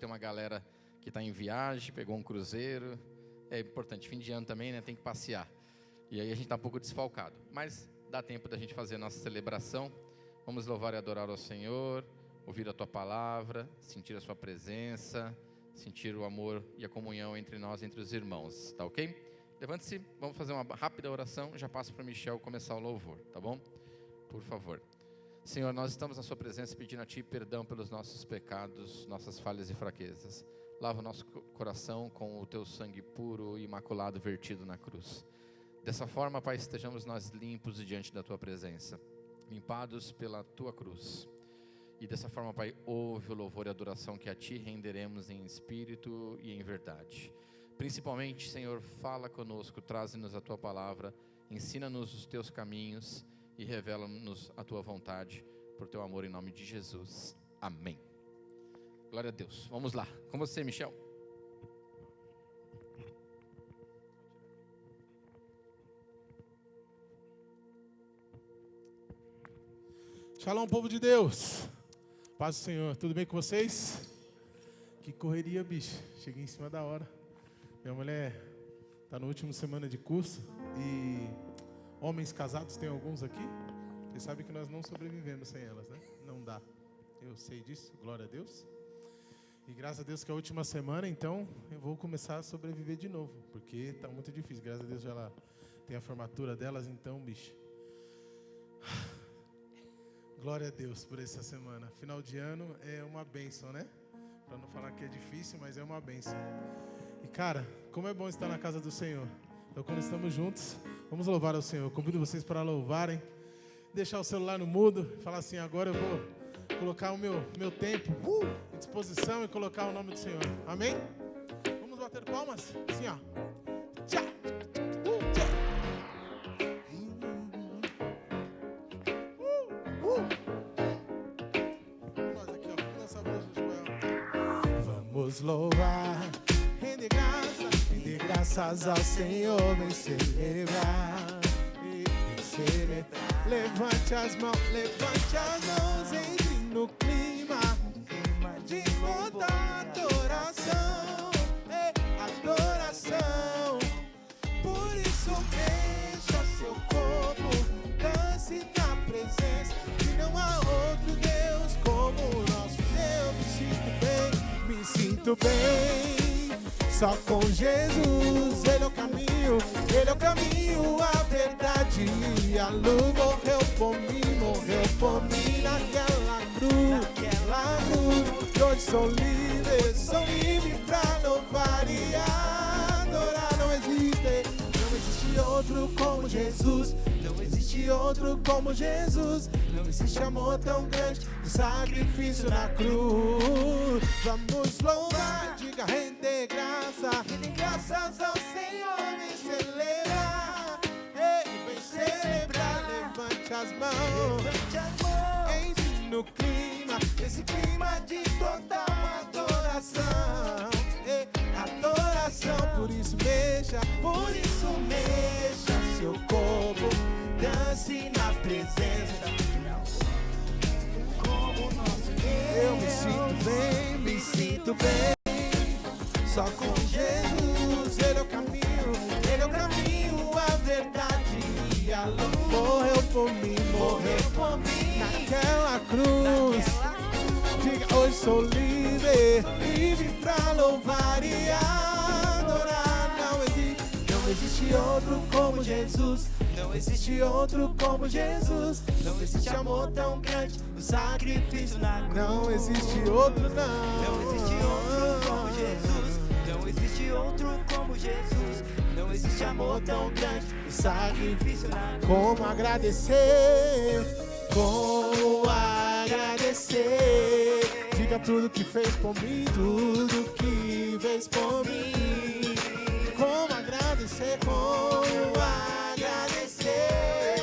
tem uma galera que está em viagem, pegou um cruzeiro. É importante, fim de ano também, né? Tem que passear. E aí a gente está um pouco desfalcado. Mas dá tempo da gente fazer a nossa celebração. Vamos louvar e adorar ao Senhor, ouvir a Tua palavra, sentir a Sua presença, sentir o amor e a comunhão entre nós, entre os irmãos. Tá ok? Levante-se, vamos fazer uma rápida oração. Já passo para o Michel começar o louvor, tá bom? Por favor. Senhor, nós estamos na Sua presença pedindo a Ti perdão pelos nossos pecados, nossas falhas e fraquezas. Lava o nosso coração com o Teu sangue puro e imaculado vertido na cruz. Dessa forma, Pai, estejamos nós limpos diante da Tua presença, limpados pela Tua cruz. E dessa forma, Pai, ouve o louvor e a adoração que a Ti renderemos em espírito e em verdade. Principalmente, Senhor, fala conosco, traze-nos a Tua palavra, ensina-nos os Teus caminhos e revela-nos a Tua vontade, por Teu amor, em nome de Jesus. Amém. Glória a Deus. Vamos lá. Com você, Michel. Shalom, povo de Deus. Paz do Senhor. Tudo bem com vocês? Que correria, bicho. Cheguei em cima da hora. Minha mulher está na última semana de curso. E homens casados, tem alguns aqui? Vocês sabem que nós não sobrevivemos sem elas, né? Não dá. Eu sei disso. Glória a Deus. E graças a Deus que é a última semana, então eu vou começar a sobreviver de novo, porque está muito difícil. Graças a Deus já ela tem a formatura delas, então, bicho. Glória a Deus por essa semana. Final de ano é uma bênção, né? Para não falar que é difícil, mas é uma bênção. E cara, como é bom estar na casa do Senhor. Então quando estamos juntos, vamos louvar ao Senhor. Eu convido vocês para louvarem, deixar o celular no mudo, falar assim, agora eu vou colocar o meu tempo à disposição e colocar o nome do Senhor. Amém? Vamos bater palmas? Assim, ó. Tchá! Tchá! Nós aqui, ó. Nossa voz de Joel. Vamos louvar, render graças ao Senhor, vem celebrar. Levante as mãos, entre no clima de toda adoração, adoração. Por isso deixa seu corpo, dance na presença, que não há outro Deus como o nosso Deus. Me sinto bem, só com Jesus. Ele é o caminho, a verdade e a luz. Morreu por mim naquela cruz. E hoje sou livre pra louvar e adorar. Não existe outro como Jesus. Não existe outro como Jesus. Não existe amor tão grande, o sacrifício na cruz. Vamos louvar, diga render graças ao Senhor, vem celebrar, vem celebrar. Levante as mãos, entre no clima, esse clima de total adoração, adoração. Por isso mexa seu corpo, dance na presença, como nosso Deus. Eu me sinto bem, só com Jesus. Ele é o caminho, a verdade e a luz. Morreu por mim naquela cruz. Diga, hoje sou livre pra louvar e adorar. Não existe outro como Jesus. Não existe outro como Jesus. Não existe amor tão grande, o sacrifício na cruz. Não existe outro, não. Não existe outro como Jesus. Não existe outro como Jesus. Não existe amor tão grande, o sacrifício na cruz. Como agradecer, como agradecer. Diga tudo que fez por mim, tudo que fez por mim. Como agradecer, como agradecer.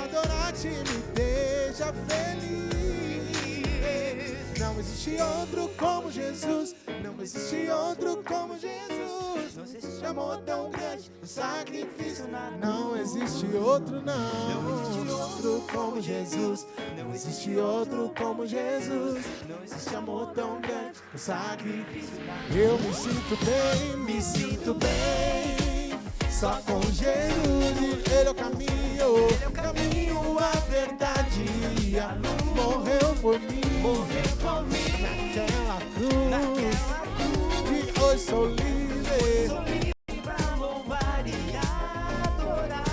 Adorar-te me deixa feliz. Não existe outro como Jesus. Não existe outro como Jesus. Não existe amor tão grande, o sacrifício na cruz. Não existe outro, não. Não existe outro como Jesus. Não existe outro como Jesus. Não existe amor tão grande, o sacrifício na cruz. Eu me sinto bem, só com Jesus. Ele é o caminho, a verdade e a luz. Morreu por mim, naquela cruz. E hoje sou livre pra louvar e adorar.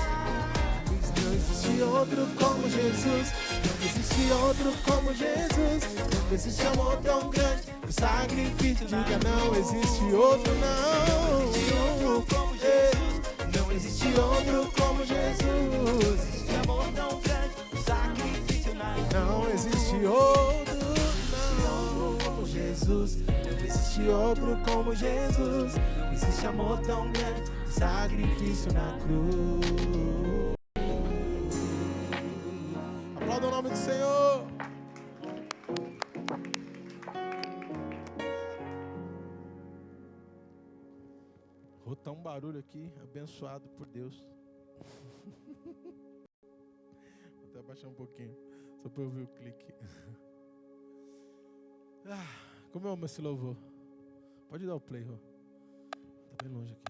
Não existe outro como Jesus. Não existe outro como Jesus. Não existe amor tão grande. O sacrifício, diga não existe outro, não. Não existe outro como Jesus. Não existe outro como Jesus. Não existe amor tão grande. O sacrifício na cruz. Não existe outro, não, como Jesus. Não existe outro como Jesus. Não existe amor tão grande. Sacrifício na cruz. Aplauda o nome do Senhor. Vou botar um barulho aqui, abençoado por Deus. Vou até abaixar um pouquinho, só para eu ouvir o clique. Como eu amo esse louvor. Pode dar o play, Rô. Tá bem longe aqui.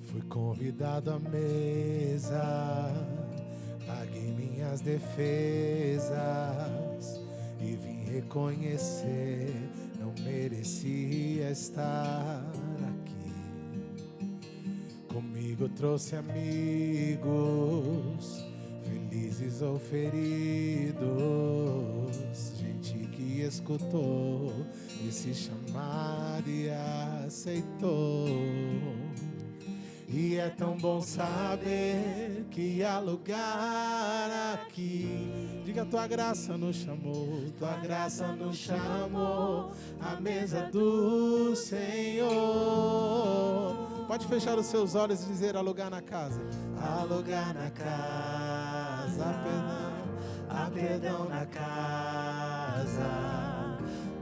Fui convidado à mesa, paguei minhas defesas e vim reconhecer, não merecia estar aqui. Comigo trouxe amigos, felizes ou feridos, gente que escutou esse chamado e aceitou. E é tão bom saber que há lugar aqui. Diga, tua graça nos chamou, tua graça nos chamou à mesa do Senhor. Pode fechar os seus olhos e dizer: há lugar na casa. Há lugar na casa, há perdão na casa.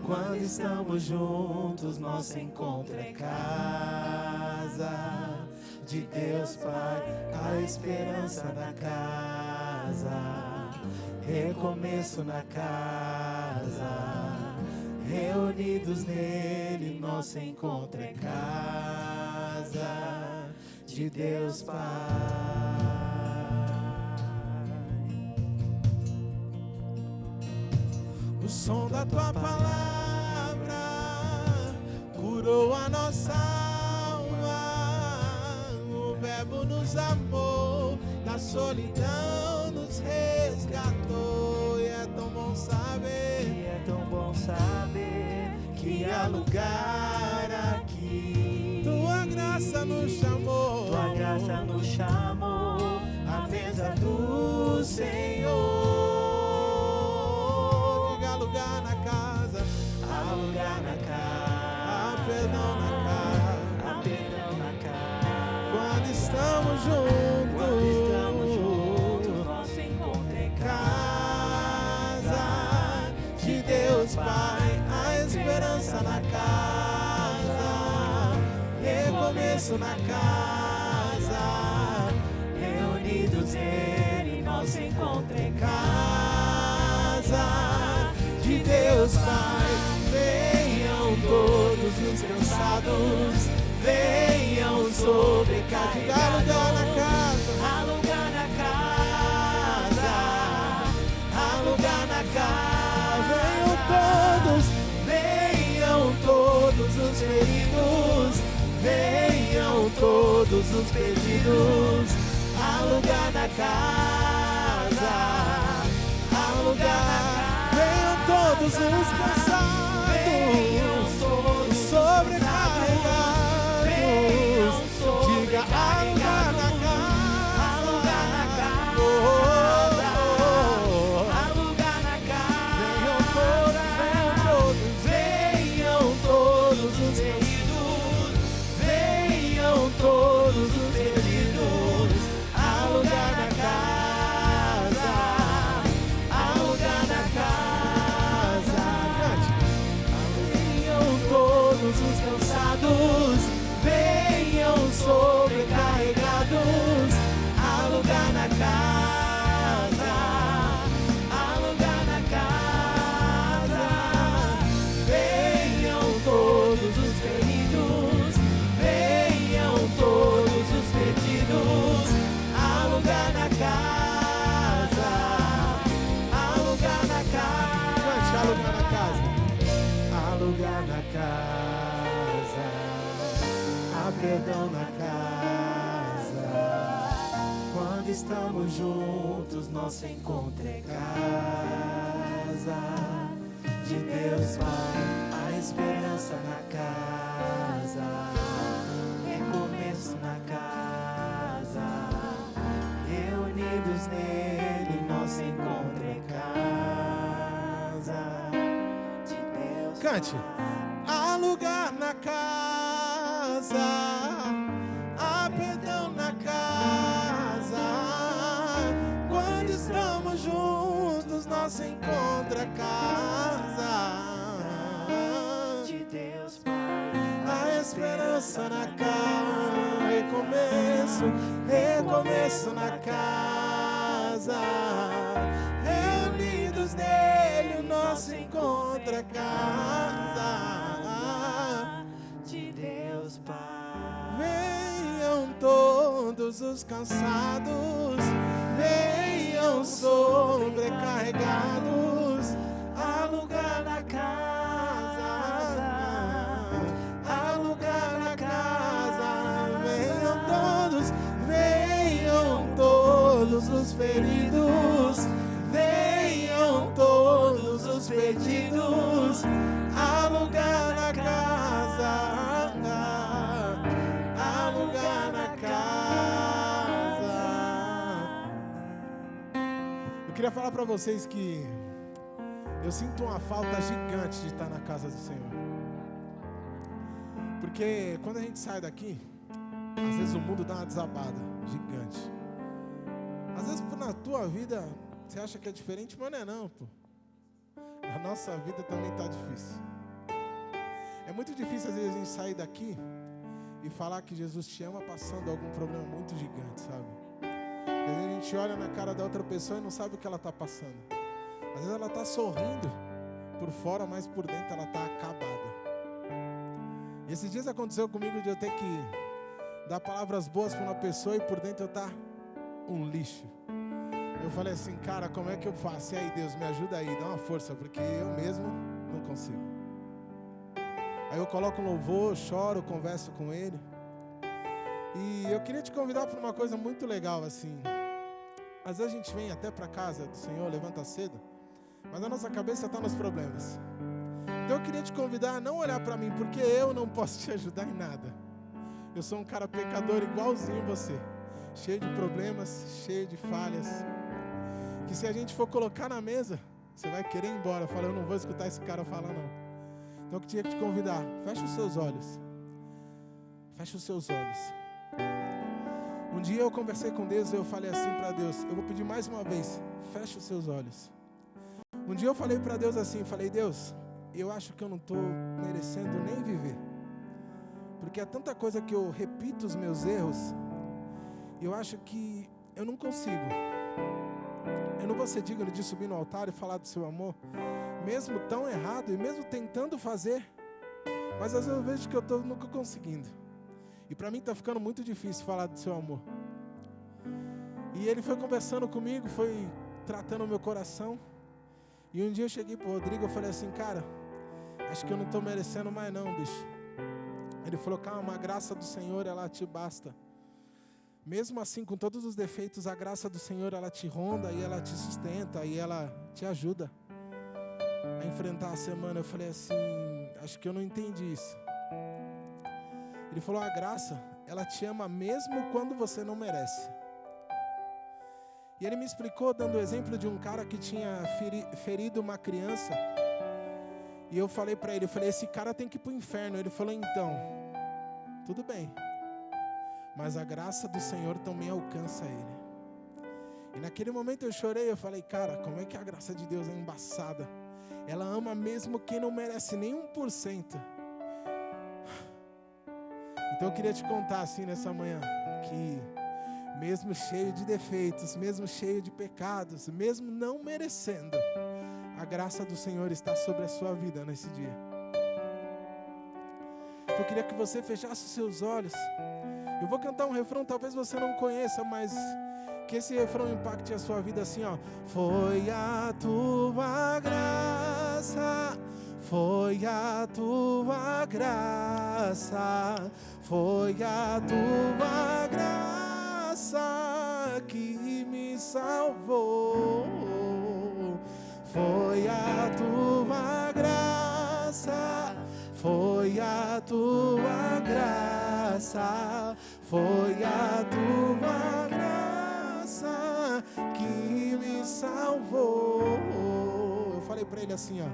Quando estamos juntos, nosso encontro é casa de Deus Pai, a esperança na casa, recomeço na casa, reunidos nele, nosso encontro é casa de Deus Pai. O som da tua palavra curou a nossa alma. O verbo nos amou, da solidão nos resgatou. E é tão bom saber que há lugar aqui. Tua graça nos chamou, tua graça nos chamou à mesa do Senhor. Diga: há lugar na casa, há lugar na casa, há perdão na casa, há perdão na casa. Quando estamos juntos, nosso encontro é casa de Deus Pai, a esperança na casa, recomeço na casa, reunidos nele, nosso encontro é casa de Deus Pai. Venham todos os cansados, venham sobrecarregados. Há lugar na casa, há lugar na casa, há lugar na casa. Venham todos os feridos, venham todos os perdidos. Há lugar na casa, há lugar. Venham todos os cansados, os sobrecarregados. Diga: há lugar na casa, há lugar na casa, há lugar na casa. Venham todos os feridos, venham todos os perdidos. Há lugar na casa, há lugar na casa. na casa, há perdão na casa. Quando estamos juntos, nosso encontro é casa de Deus Pai, a esperança na casa, recomeço na casa, reunidos nele, nosso encontro é casa de Deus. Cante. Há lugar na casa, há perdão na casa. Quando estamos juntos, nosso encontro é casa de Deus Pai, a esperança na casa, recomeço na casa, reunidos nele, o nosso encontro é casa de Deus Pai. Venham todos os cansados, venham sobrecarregados, há lugar na casa, há lugar na casa. Venham todos os feridos, venham todos os perdidos, há lugar na casa, há lugar na casa. Eu queria falar para vocês que eu sinto uma falta gigante de estar na casa do Senhor. Porque quando a gente sai daqui, às vezes o mundo dá uma desabada gigante. Às vezes na tua vida você acha que é diferente, mas não é não, pô. A nossa vida também está difícil. É muito difícil às vezes a gente sair daqui e falar que Jesus te ama passando algum problema muito gigante, sabe? Às vezes a gente olha na cara da outra pessoa e não sabe o que ela está passando. Às vezes ela está sorrindo por fora, mas por dentro ela está acabada. E esses dias aconteceu comigo de eu ter que dar palavras boas para uma pessoa e por dentro eu estar um lixo. Eu falei assim, cara, como é que eu faço? E aí, Deus, me ajuda aí, dá uma força, porque eu mesmo não consigo. Aí eu coloco um louvor, choro, converso com ele. E eu queria te convidar para uma coisa muito legal, assim. Às vezes a gente vem até para casa do Senhor, levanta cedo, mas a nossa cabeça está nos problemas. Então eu queria te convidar a não olhar para mim, porque eu não posso te ajudar em nada. Eu sou um cara pecador igualzinho você, cheio de problemas, cheio de falhas, que se a gente for colocar na mesa, você vai querer ir embora. Fala, eu não vou escutar esse cara falar não. Então eu queria te convidar, fecha os seus olhos. Fecha os seus olhos. Um dia eu conversei com Deus e eu falei assim para Deus, eu vou pedir mais uma vez, fecha os seus olhos. Um dia eu falei para Deus assim, falei, Deus, eu acho que eu não estou merecendo nem viver. Porque há tanta coisa que eu repito os meus erros, e eu acho que eu não consigo. Eu não vou ser digno de subir no altar e falar do seu amor, mesmo tão errado e mesmo tentando fazer, mas às vezes eu vejo que eu estou nunca conseguindo. E para mim está ficando muito difícil falar do seu amor. E ele foi conversando comigo, foi tratando o meu coração. E um dia eu cheguei pro Rodrigo e falei assim, cara, acho que eu não estou merecendo mais não, bicho. Ele falou, calma, a graça do Senhor, ela te basta. Mesmo assim, com todos os defeitos, a graça do Senhor, ela te ronda e ela te sustenta e ela te ajuda a enfrentar a semana. Eu falei assim, acho que eu não entendi isso. Ele falou, a graça, ela te ama mesmo quando você não merece. E ele me explicou, dando o exemplo de um cara que tinha ferido uma criança. E eu falei para ele, esse cara tem que ir para o inferno. Ele falou, então, tudo bem. Mas a graça do Senhor também alcança ele. E naquele momento eu chorei, eu falei, cara, como é que a graça de Deus é embaçada? Ela ama mesmo quem não merece nem 1%. Então eu queria te contar assim nessa manhã, que mesmo cheio de defeitos, mesmo cheio de pecados, mesmo não merecendo, a graça do Senhor está sobre a sua vida nesse dia. Então eu queria que você fechasse os seus olhos. Eu vou cantar um refrão, talvez você não conheça, mas que esse refrão impacte a sua vida assim, ó. Foi a tua graça, Foi a tua graça, foi a tua graça que me salvou. Foi a tua graça, foi a tua graça, foi a tua graça que me salvou. Eu falei para ele assim, ó: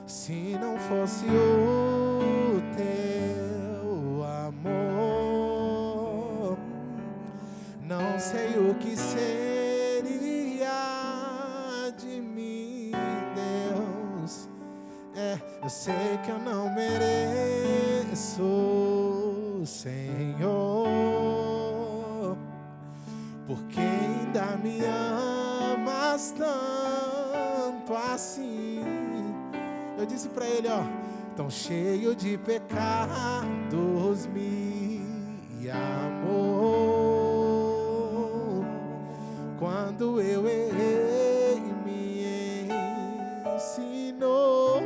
se não fosse o teu amor, não sei o que seria de mim, Deus. Eu sei que eu não mereço, Senhor, porque ainda me amas tanto assim. Eu disse pra ele, ó: tão cheio de pecados me amou. Quando eu errei, me ensinou.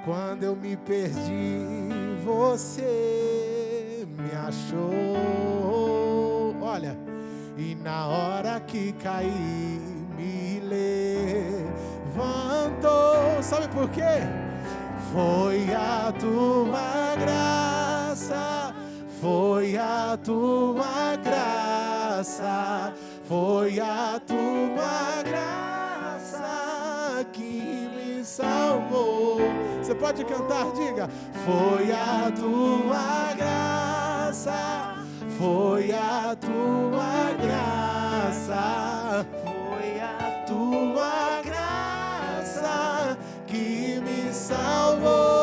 Quando eu me perdi, você me achou. Olha, e na hora que caí, me levantou. Sabe por quê? Foi a tua graça, foi a tua graça, foi a tua graça que me salvou. Você pode cantar, diga: foi a tua graça, foi a tua graça, foi a tua graça que me salvou.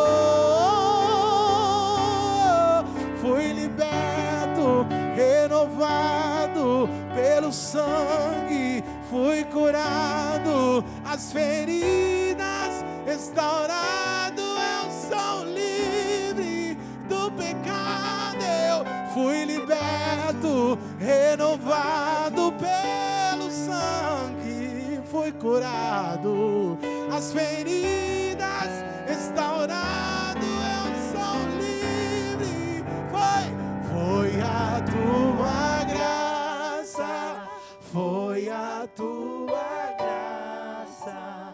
Fui liberto, renovado pelo sangue, fui curado, as feridas restaurado, eu sou livre do pecado. Eu fui liberto, renovado pelo sangue, fui curado, as feridas restaurado, eu sou livre. Foi a tua graça, foi a tua graça,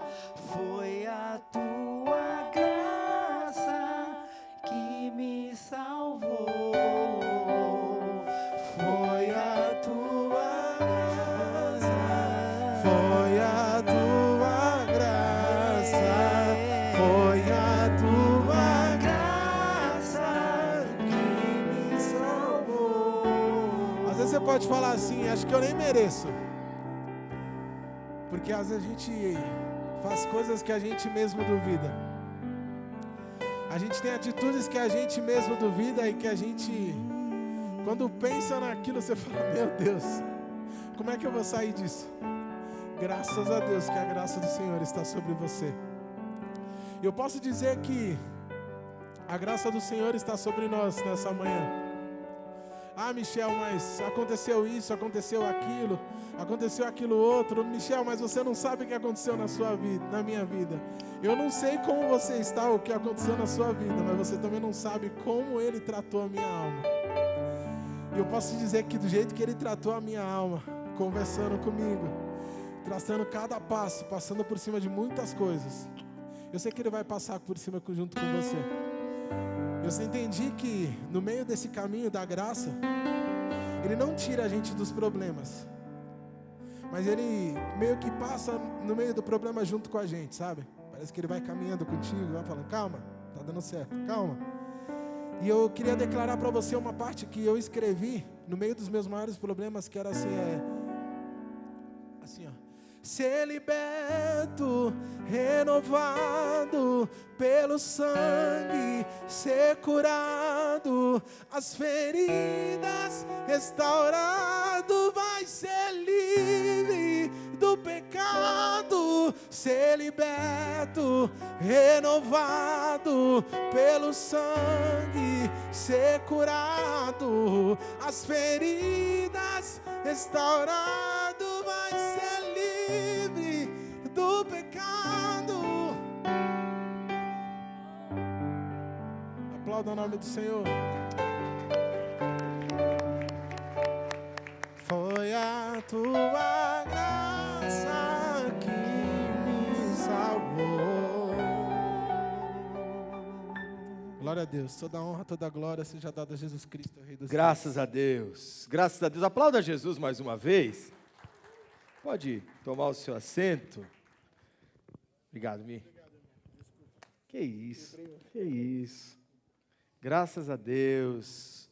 foi a tua graça que me salvou. Foi a tua graça, foi a tua graça, foi a tua graça que me salvou. Às vezes você pode falar assim: acho que eu nem mereço. Porque às vezes a gente faz coisas que a gente mesmo duvida. A gente tem atitudes que a gente mesmo duvida e que a gente, quando pensa naquilo, você fala: meu Deus, como é que eu vou sair disso? Graças a Deus que a graça do Senhor está sobre você. E eu posso dizer que a graça do Senhor está sobre nós nessa manhã. Ah, Michel, mas aconteceu isso, aconteceu aquilo outro. Michel, mas você não sabe o que aconteceu na sua vida, na minha vida. Eu não sei como você está, o que aconteceu na sua vida, mas você também não sabe como Ele tratou a minha alma. E eu posso dizer que do jeito que Ele tratou a minha alma, conversando comigo, traçando cada passo, passando por cima de muitas coisas, eu sei que Ele vai passar por cima junto com você. Eu entendi que no meio desse caminho da graça, Ele não tira a gente dos problemas, mas Ele meio que passa no meio do problema junto com a gente, sabe? Parece que Ele vai caminhando contigo, vai falando: calma, tá dando certo, calma. E eu queria declarar para você uma parte que eu escrevi no meio dos meus maiores problemas, que era assim, assim, ó: ser liberto, renovado pelo sangue, ser curado, as feridas restaurado, vai ser livre do pecado, ser liberto, renovado pelo sangue, ser curado, as feridas restaurado, vai ser livre do pecado. Aplauda o nome do Senhor. Foi a tua graça que me salvou. Glória a Deus. Toda honra, toda glória seja dada a Jesus Cristo, Rei dos Graças a Deus. Graças a Deus. Aplauda Jesus mais uma vez. Pode tomar o seu assento. Obrigado, Mi. Que isso. Que isso. Graças a Deus.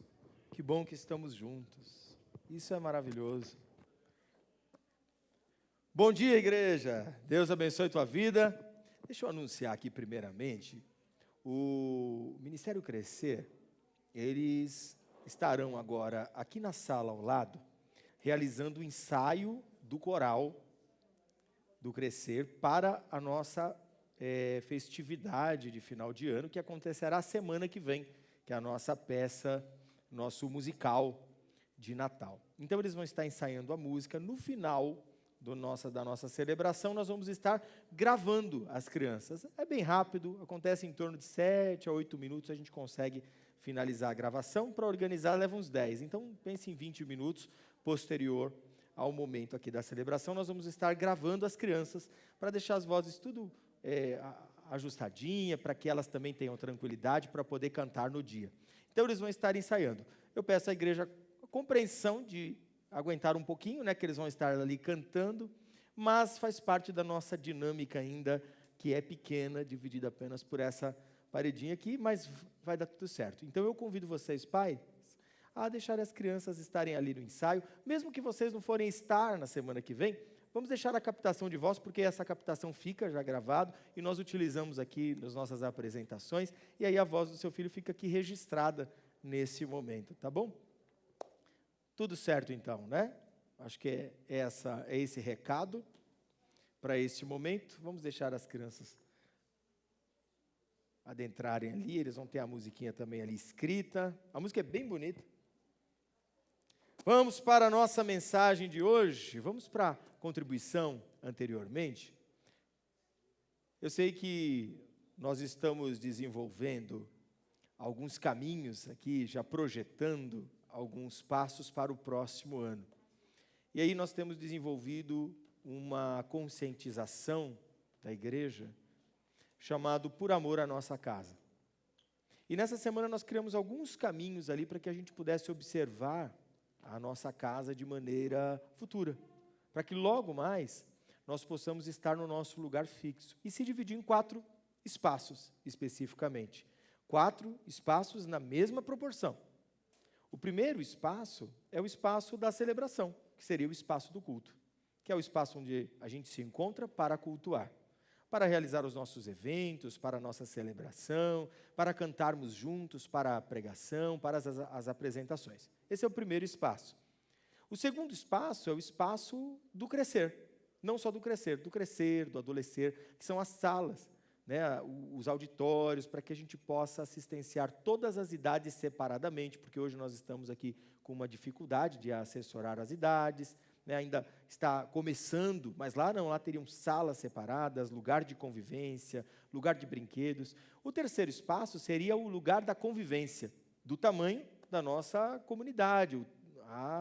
Que bom que estamos juntos. Isso é maravilhoso. Bom dia, igreja. Deus abençoe tua vida. Deixa eu anunciar aqui primeiramente. O Ministério Crescer, eles estarão agora aqui na sala ao lado, realizando o ensaio do coral do Crescer para a nossa festividade de final de ano, que acontecerá semana que vem, que é a nossa peça, nosso musical de Natal. Então, eles vão estar ensaiando a música. No final da nossa celebração, nós vamos estar gravando as crianças. É bem rápido, acontece em torno de 7 a 8 minutos, a gente consegue finalizar a gravação. Para organizar, leva uns 10. Então, pense em 20 minutos posterior ao momento aqui da celebração. Nós vamos estar gravando as crianças para deixar as vozes tudo ajustadinha, para que elas também tenham tranquilidade para poder cantar no dia. Então, eles vão estar ensaiando. Eu peço à igreja a compreensão de aguentar um pouquinho, né, que eles vão estar ali cantando, mas faz parte da nossa dinâmica ainda, que é pequena, dividida apenas por essa paredinha aqui, mas vai dar tudo certo. Então, eu convido vocês, pais, a deixar as crianças estarem ali no ensaio, mesmo que vocês não forem estar na semana que vem, vamos deixar a captação de voz, porque essa captação fica já gravado, e nós utilizamos aqui nas nossas apresentações, e aí a voz do seu filho fica aqui registrada nesse momento, tá bom? Tudo certo então, né? Acho que é esse recado para esse momento. Vamos deixar as crianças adentrarem ali, eles vão ter a musiquinha também ali escrita. A música é bem bonita. Vamos para a nossa mensagem de hoje. Vamos para a contribuição anteriormente. Eu sei que nós estamos desenvolvendo alguns caminhos aqui, já projetando alguns passos para o próximo ano. E aí nós temos desenvolvido uma conscientização da igreja, chamado Por Amor à Nossa Casa. E nessa semana nós criamos alguns caminhos ali para que a gente pudesse observar a nossa casa de maneira futura, para que logo mais nós possamos estar no nosso lugar fixo e se dividir em 4 espaços especificamente. 4 espaços na mesma proporção. O primeiro espaço é o espaço da celebração, que seria o espaço do culto, que é o espaço onde a gente se encontra para cultuar, para realizar os nossos eventos, para a nossa celebração, para cantarmos juntos, para a pregação, para as apresentações. Esse é o primeiro espaço. O segundo espaço é o espaço do crescer, não só do crescer, do adolescer, que são as salas, né, os auditórios, para que a gente possa assistenciar todas as idades separadamente, porque hoje nós estamos aqui com uma dificuldade de assessorar as idades, né, ainda está começando, mas lá não, lá teriam salas separadas, lugar de convivência, lugar de brinquedos. O terceiro espaço seria o lugar da convivência, do tamanho da nossa comunidade,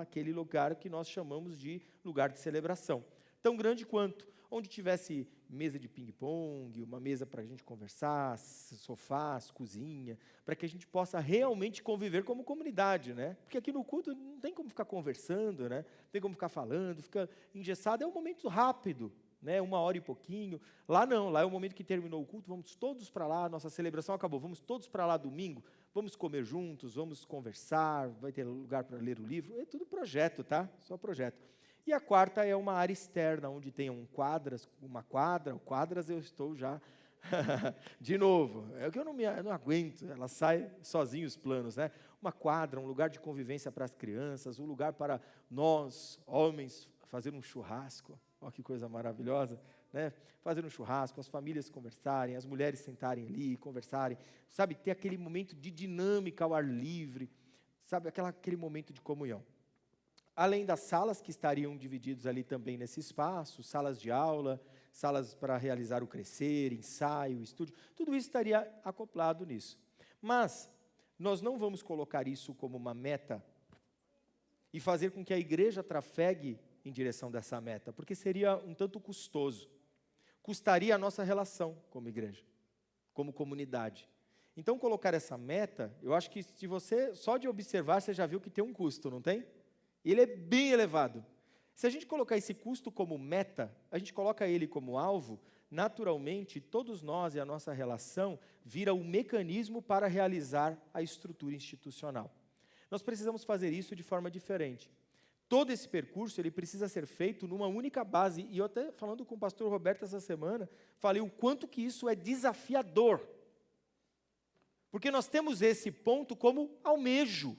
aquele lugar que nós chamamos de lugar de celebração. Tão grande quanto, onde tivesse mesa de ping-pong, uma mesa para a gente conversar, sofás, cozinha, para que a gente possa realmente conviver como comunidade, né? Porque aqui no culto não tem como ficar conversando, né? Não tem como ficar falando, fica engessado, é um momento rápido, né? 1 hora e pouquinho. Lá não, lá é o momento que terminou o culto, vamos todos para lá, nossa celebração acabou, vamos todos para lá domingo, vamos comer juntos, vamos conversar, vai ter lugar para ler o livro, é tudo projeto, tá? Só projeto. E a quarta é uma área externa, onde tem uma quadras eu estou já de novo. É o que eu não aguento, ela sai sozinho os planos, né? Uma quadra, um lugar de convivência para as crianças, um lugar para nós, homens, fazer um churrasco. Olha que coisa maravilhosa, né? Fazer um churrasco, as famílias conversarem, as mulheres sentarem ali, conversarem, sabe? Ter aquele momento de dinâmica ao ar livre, sabe? Aquele momento de comunhão. Além das salas que estariam divididas ali também nesse espaço, salas de aula, salas para realizar o crescer, ensaio, estúdio, tudo isso estaria acoplado nisso. Mas nós não vamos colocar isso como uma meta e fazer com que a igreja trafegue em direção dessa meta, porque seria um tanto custoso. Custaria a nossa relação como igreja, como comunidade. Então, colocar essa meta, eu acho que se você, só de observar, você já viu que tem um custo, não tem? Ele é bem elevado. Se a gente colocar esse custo como meta, a gente coloca ele como alvo, naturalmente, todos nós e a nossa relação vira um mecanismo para realizar a estrutura institucional. Nós precisamos fazer isso de forma diferente. Todo esse percurso, ele precisa ser feito numa única base, e eu até falando com o pastor Roberto essa semana, falei o quanto que isso é desafiador. Porque nós temos esse ponto como almejo,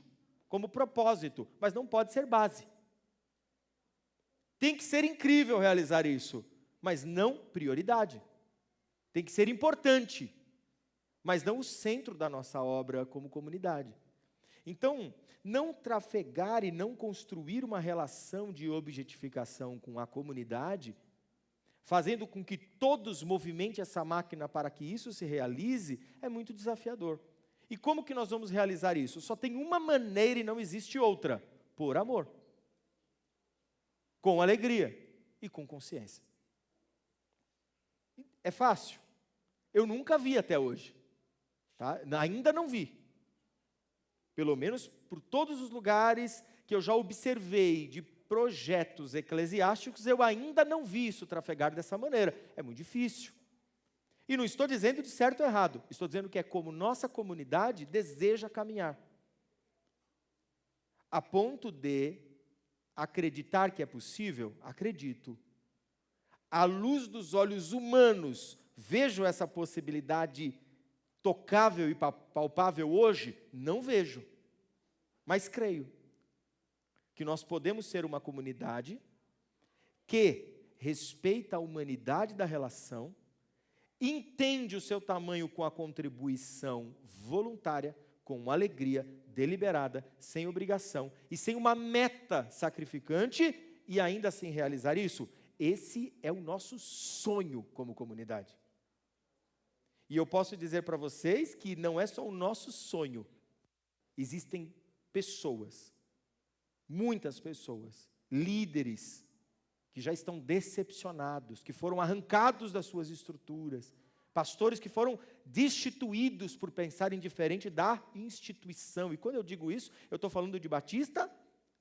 como propósito, mas não pode ser base. Tem que ser incrível realizar isso, mas não prioridade. Tem que ser importante, mas não o centro da nossa obra como comunidade. Então, não trafegar e não construir uma relação de objetificação com a comunidade, fazendo com que todos movimentem essa máquina para que isso se realize, é muito desafiador. E como que nós vamos realizar isso? Só tem uma maneira e não existe outra: por amor, com alegria e com consciência. É fácil? Eu nunca vi até hoje, tá? Ainda não vi. Pelo menos por todos os lugares que eu já observei de projetos eclesiásticos, eu ainda não vi isso trafegar dessa maneira. É muito difícil. E não estou dizendo de certo ou errado, estou dizendo que é como nossa comunidade deseja caminhar. A ponto de acreditar que é possível, acredito. À luz dos olhos humanos, vejo essa possibilidade tocável e palpável hoje? Não vejo, mas creio que nós podemos ser uma comunidade que respeita a humanidade da relação, entende o seu tamanho com a contribuição voluntária, com alegria, deliberada, sem obrigação e sem uma meta sacrificante, e ainda assim realizar isso. Esse é o nosso sonho como comunidade. E eu posso dizer para vocês que não é só o nosso sonho. Existem pessoas, muitas pessoas, líderes, que já estão decepcionados, que foram arrancados das suas estruturas, pastores que foram destituídos por pensarem diferente da instituição. E quando eu digo isso, eu estou falando de batista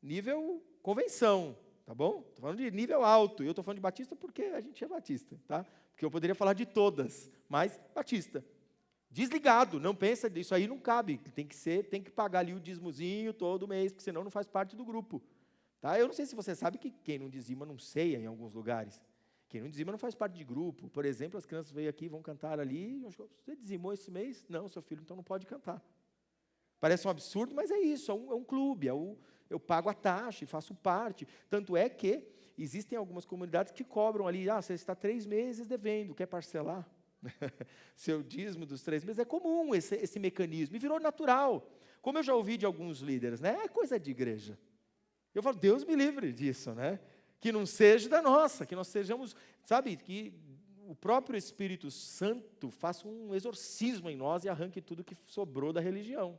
nível convenção, tá bom? Estou falando de nível alto, e eu estou falando de batista porque a gente é batista, tá? Porque eu poderia falar de todas, mas batista. Desligado, não pensa, isso aí não cabe, tem que pagar ali o dízimozinho todo mês, porque senão não faz parte do grupo. Tá? Eu não sei se você sabe que quem não dizima não ceia em alguns lugares. Quem não dizima não faz parte de grupo. Por exemplo, as crianças veio aqui, vão cantar ali, você dizimou esse mês? Não, seu filho, então não pode cantar. Parece um absurdo, mas é isso, é um clube, eu pago a taxa e faço parte. Tanto é que existem algumas comunidades que cobram ali, você está 3 meses devendo, quer parcelar? Seu dízimo dos 3 meses, é comum esse mecanismo, e virou natural. Como eu já ouvi de alguns líderes, né? É coisa de igreja. Eu falo, Deus me livre disso, né? Que não seja da nossa, que nós sejamos, sabe, que o próprio Espírito Santo faça um exorcismo em nós e arranque tudo que sobrou da religião,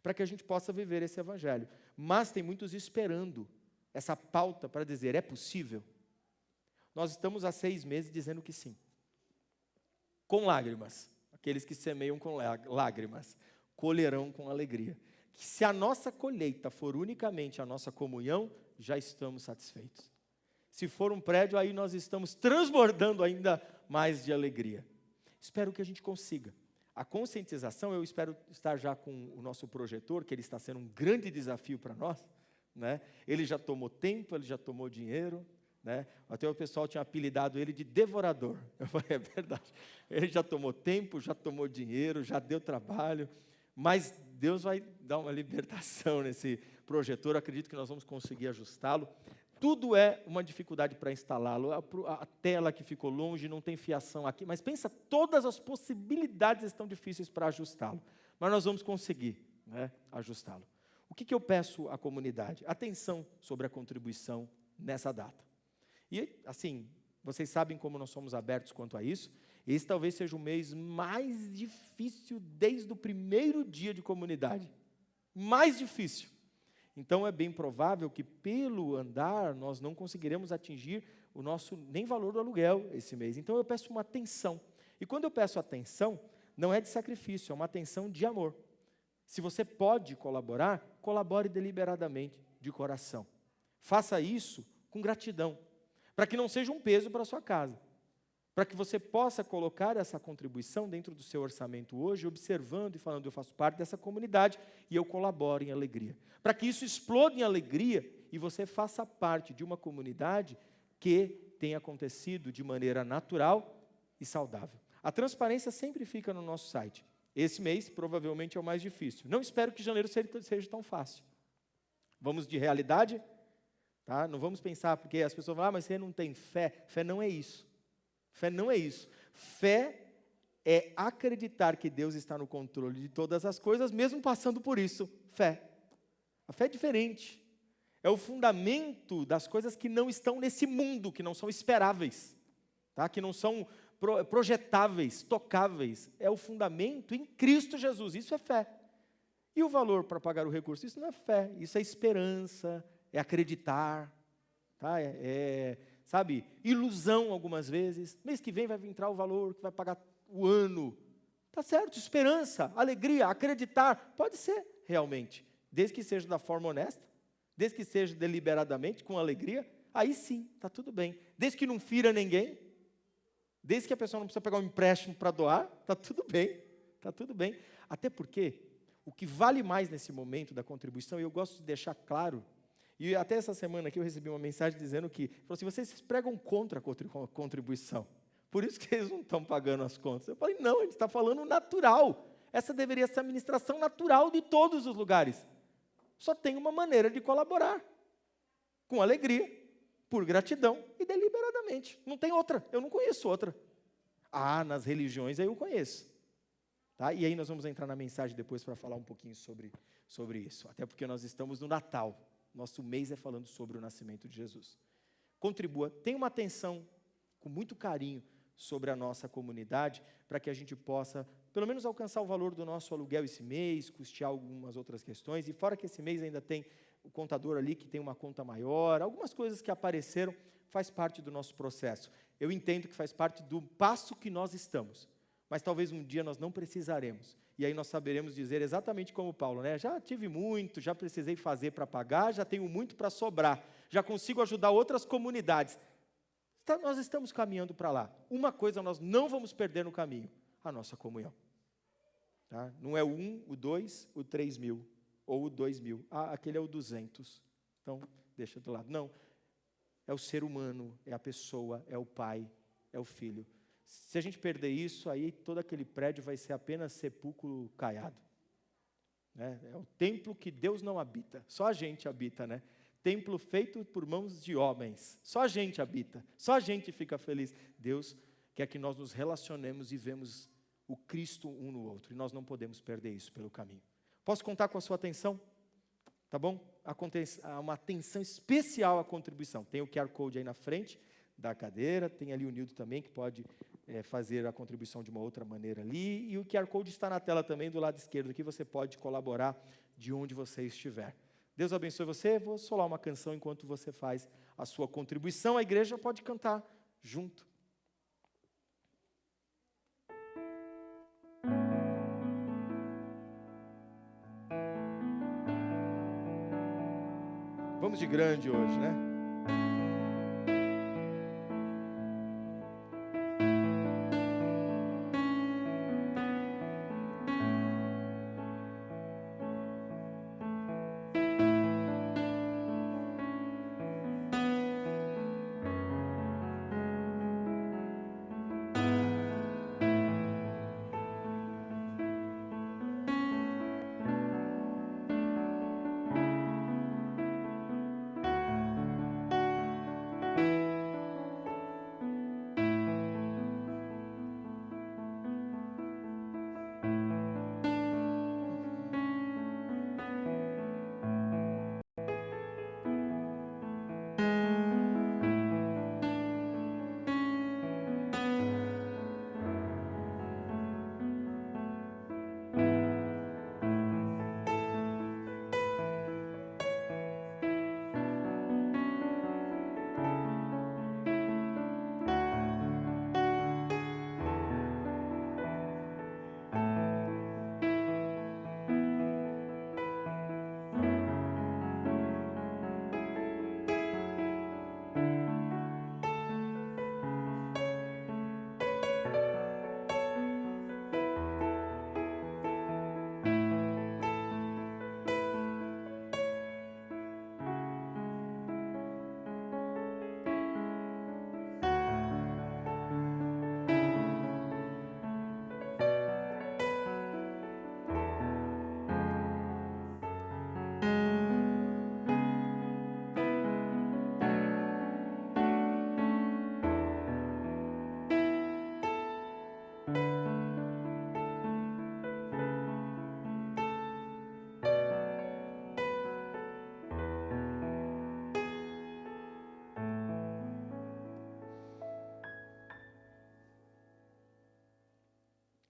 para que a gente possa viver esse evangelho. Mas tem muitos esperando essa pauta para dizer, é possível? Nós estamos há 6 meses dizendo que sim. Com lágrimas. Aqueles que semeiam com lágrimas, colherão com alegria. Que se a nossa colheita for unicamente a nossa comunhão, já estamos satisfeitos. Se for um prédio, aí nós estamos transbordando ainda mais de alegria. Espero que a gente consiga. A conscientização, eu espero estar já com o nosso projetor, que ele está sendo um grande desafio para nós, né? Ele já tomou tempo, ele já tomou dinheiro, né? Até o pessoal tinha apelidado ele de devorador. Eu falei, é verdade. Ele já tomou tempo, já tomou dinheiro, já deu trabalho, mas Deus vai dar uma libertação nesse projetor. Eu acredito que nós vamos conseguir ajustá-lo. Tudo é uma dificuldade para instalá-lo. A tela que ficou longe, não tem fiação aqui, mas pensa, todas as possibilidades estão difíceis para ajustá-lo. Mas nós vamos conseguir, né, ajustá-lo. O que eu peço à comunidade? Atenção sobre a contribuição nessa data. E, assim, vocês sabem como nós somos abertos quanto a isso. Esse talvez seja o mês mais difícil desde o primeiro dia de comunidade. Mais difícil. Então é bem provável que pelo andar nós não conseguiremos atingir o nosso nem valor do aluguel esse mês. Então eu peço uma atenção. E quando eu peço atenção, não é de sacrifício, é uma atenção de amor. Se você pode colaborar, colabore deliberadamente, de coração. Faça isso com gratidão, para que não seja um peso para a sua casa. Para que você possa colocar essa contribuição dentro do seu orçamento hoje, observando e falando, eu faço parte dessa comunidade e eu colaboro em alegria. Para que isso exploda em alegria e você faça parte de uma comunidade que tem acontecido de maneira natural e saudável. A transparência sempre fica no nosso site. Esse mês provavelmente é o mais difícil. Não espero que janeiro seja tão fácil. Vamos de realidade? Tá? Não vamos pensar, porque as pessoas falam, mas você não tem fé. Fé não é isso. Fé não é isso. Fé é acreditar que Deus está no controle de todas as coisas, mesmo passando por isso. Fé. A fé é diferente. É o fundamento das coisas que não estão nesse mundo, que não são esperáveis, tá? Que não são projetáveis, tocáveis. É o fundamento em Cristo Jesus. Isso é fé. E o valor para pagar o recurso? Isso não é fé. Isso é esperança, é acreditar, tá? Sabe, ilusão algumas vezes. Mês que vem vai entrar o valor que vai pagar o ano. Tá certo, esperança, alegria, acreditar. Pode ser, realmente. Desde que seja da forma honesta, desde que seja deliberadamente, com alegria, aí sim, está tudo bem. Desde que não fira ninguém, desde que a pessoa não precisa pegar um empréstimo para doar, está tudo bem, está tudo bem. Até porque o que vale mais nesse momento da contribuição, e eu gosto de deixar claro, e até essa semana aqui eu recebi uma mensagem dizendo que, falou assim, vocês pregam contra a contribuição, por isso que eles não estão pagando as contas. Eu falei, não, a gente está falando natural. Essa deveria ser a administração natural de todos os lugares. Só tem uma maneira de colaborar, com alegria, por gratidão e deliberadamente. Não tem outra, eu não conheço outra. Ah, nas religiões aí eu conheço. Tá? E aí nós vamos entrar na mensagem depois para falar um pouquinho sobre isso. Até porque nós estamos no Natal. Nosso mês é falando sobre o nascimento de Jesus. Contribua, tenha uma atenção com muito carinho sobre a nossa comunidade, para que a gente possa, pelo menos, alcançar o valor do nosso aluguel esse mês, custear algumas outras questões, e fora que esse mês ainda tem o contador ali que tem uma conta maior, algumas coisas que apareceram, faz parte do nosso processo. Eu entendo que faz parte do passo que nós estamos, mas talvez um dia nós não precisaremos, e aí nós saberemos dizer exatamente como Paulo, né? Já tive muito, já precisei fazer para pagar, já tenho muito para sobrar, já consigo ajudar outras comunidades. Nós estamos caminhando para lá. Uma coisa nós não vamos perder no caminho, a nossa comunhão. Tá? Não é o 1, o 2, o 3 mil, ou o 2 mil. Ah, aquele é o 200. Então, deixa do lado. Não, é o ser humano, é a pessoa, é o pai, é o filho. Se a gente perder isso, aí todo aquele prédio vai ser apenas sepulcro caiado. Né? É o templo que Deus não habita, só a gente habita, né? Templo feito por mãos de homens, só a gente habita, só a gente fica feliz. Deus quer que nós nos relacionemos e vemos o Cristo um no outro, e nós não podemos perder isso pelo caminho. Posso contar com a sua atenção? Tá bom? Há uma atenção especial à contribuição. Tem o QR Code aí na frente da cadeira, tem ali o Nildo também, que pode fazer a contribuição de uma outra maneira ali, e o QR Code está na tela também do lado esquerdo, que você pode colaborar de onde você estiver. Deus abençoe você. Vou solar uma canção enquanto você faz a sua contribuição. A igreja pode cantar junto. Vamos de grande hoje, né?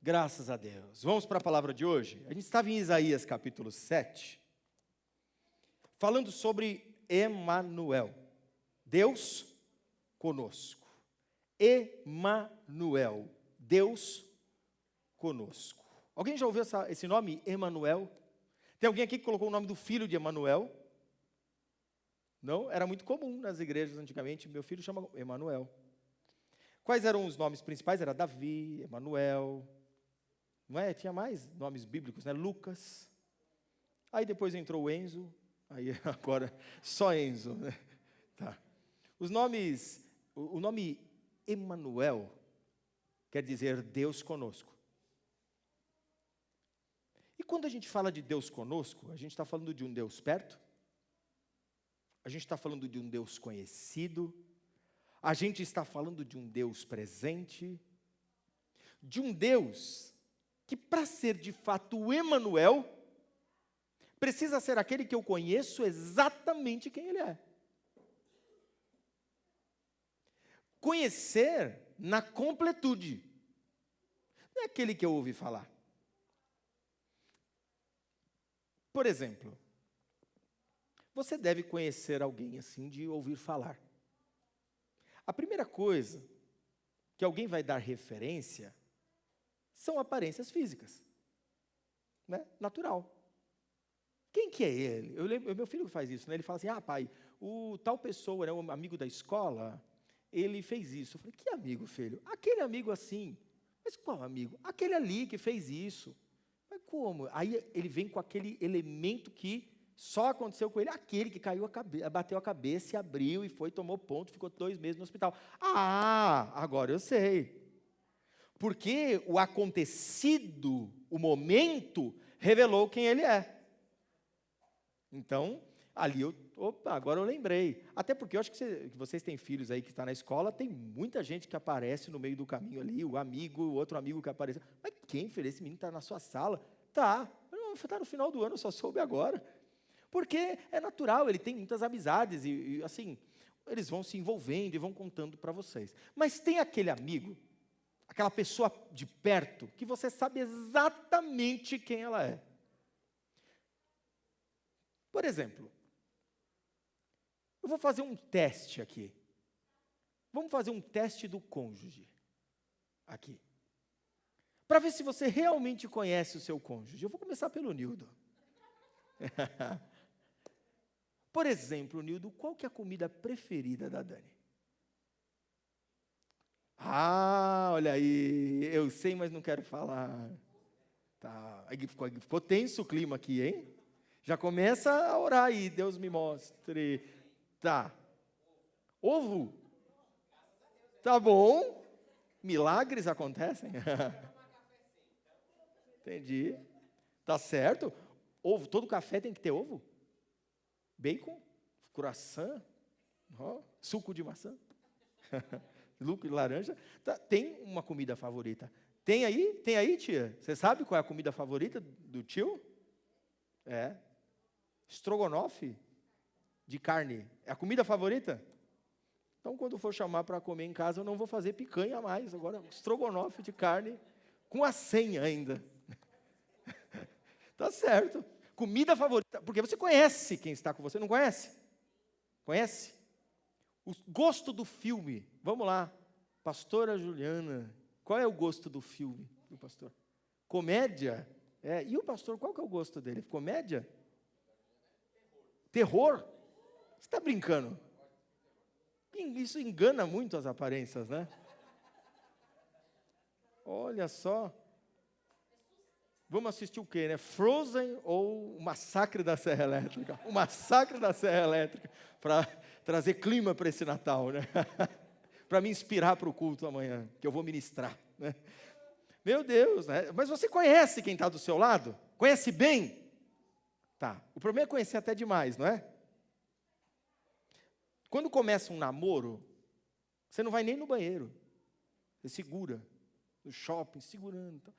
Graças a Deus. Vamos para a palavra de hoje? A gente estava em Isaías capítulo 7, falando sobre Emanuel, Deus conosco. Emanuel, Deus conosco. Alguém já ouviu esse nome, Emanuel? Tem alguém aqui que colocou o nome do filho de Emanuel? Não? Era muito comum nas igrejas antigamente. Meu filho chama Emanuel. Quais eram os nomes principais? Era Davi, Emanuel. Não é? Tinha mais nomes bíblicos, né? Lucas. Aí depois entrou o Enzo. Aí agora só Enzo, né? Tá. Os nomes, o nome Emanuel quer dizer Deus conosco. E quando a gente fala de Deus conosco, a gente está falando de um Deus perto, a gente está falando de um Deus conhecido, a gente está falando de um Deus presente, de um Deus que, para ser de fato o Emanuel, precisa ser aquele que eu conheço exatamente quem ele é. Conhecer na completude. Não é aquele que eu ouvi falar. Por exemplo, você deve conhecer alguém assim de ouvir falar. A primeira coisa que alguém vai dar referência são aparências físicas, né? Natural. Quem que é ele? Eu lembro, meu filho faz isso, né? Ele fala assim, pai, o tal pessoa, né, um amigo da escola, ele fez isso. Eu falei, que amigo, filho? Aquele amigo assim. Mas qual amigo? Aquele ali que fez isso. Mas como? Aí ele vem com aquele elemento que só aconteceu com ele, aquele que caiu bateu a cabeça, e abriu e foi, tomou ponto, ficou 2 meses no hospital. Agora eu sei. Porque o acontecido, o momento, revelou quem ele é. Então, ali agora eu lembrei. Até porque eu acho que vocês têm filhos aí que estão na escola, tem muita gente que aparece no meio do caminho ali, o amigo, o outro amigo que apareceu. Mas quem, filho? Esse menino está na sua sala? Tá. Está no final do ano, eu só soube agora. Porque é natural, ele tem muitas amizades e assim, eles vão se envolvendo e vão contando para vocês. Mas tem aquele amigo, aquela pessoa de perto, que você sabe exatamente quem ela é. Por exemplo, eu vou fazer um teste aqui. Vamos fazer um teste do cônjuge aqui. Para ver se você realmente conhece o seu cônjuge. Eu vou começar pelo Nildo. Por exemplo, Nildo, qual que é a comida preferida da Dani? Olha aí, eu sei, mas não quero falar. Tá, aí ficou tenso o clima aqui, hein? Já começa a orar aí, Deus me mostre. Tá. Ovo? Tá bom. Milagres acontecem? Entendi. Tá certo. Ovo, todo café tem que ter ovo? Bacon? Croissant? Suco de maçã? Suco de laranja? Tá, tem uma comida favorita. Tem aí? Tem aí, tia? Você sabe qual é a comida favorita do tio? É. Estrogonofe de carne. É a comida favorita? Então, quando for chamar para comer em casa, eu não vou fazer picanha mais. Agora, estrogonofe de carne com a senha ainda. Tá certo. Comida favorita. Porque você conhece quem está com você, não conhece? Conhece? O gosto do filme. Vamos lá. Pastora Juliana. Qual é o gosto do filme do pastor? Comédia? E o pastor, qual que é o gosto dele? Comédia? Terror? Você está brincando? Isso engana muito as aparências, né? Olha só. Vamos assistir o quê, né? Frozen ou o Massacre da Serra Elétrica? O Massacre da Serra Elétrica, para trazer clima para esse Natal, né? Para me inspirar para o culto amanhã, que eu vou ministrar, né? Meu Deus, né? Mas você conhece quem está do seu lado? Conhece bem? Tá. O problema é conhecer até demais, não é? Quando começa um namoro, você não vai nem no banheiro. Você segura, no shopping, segurando.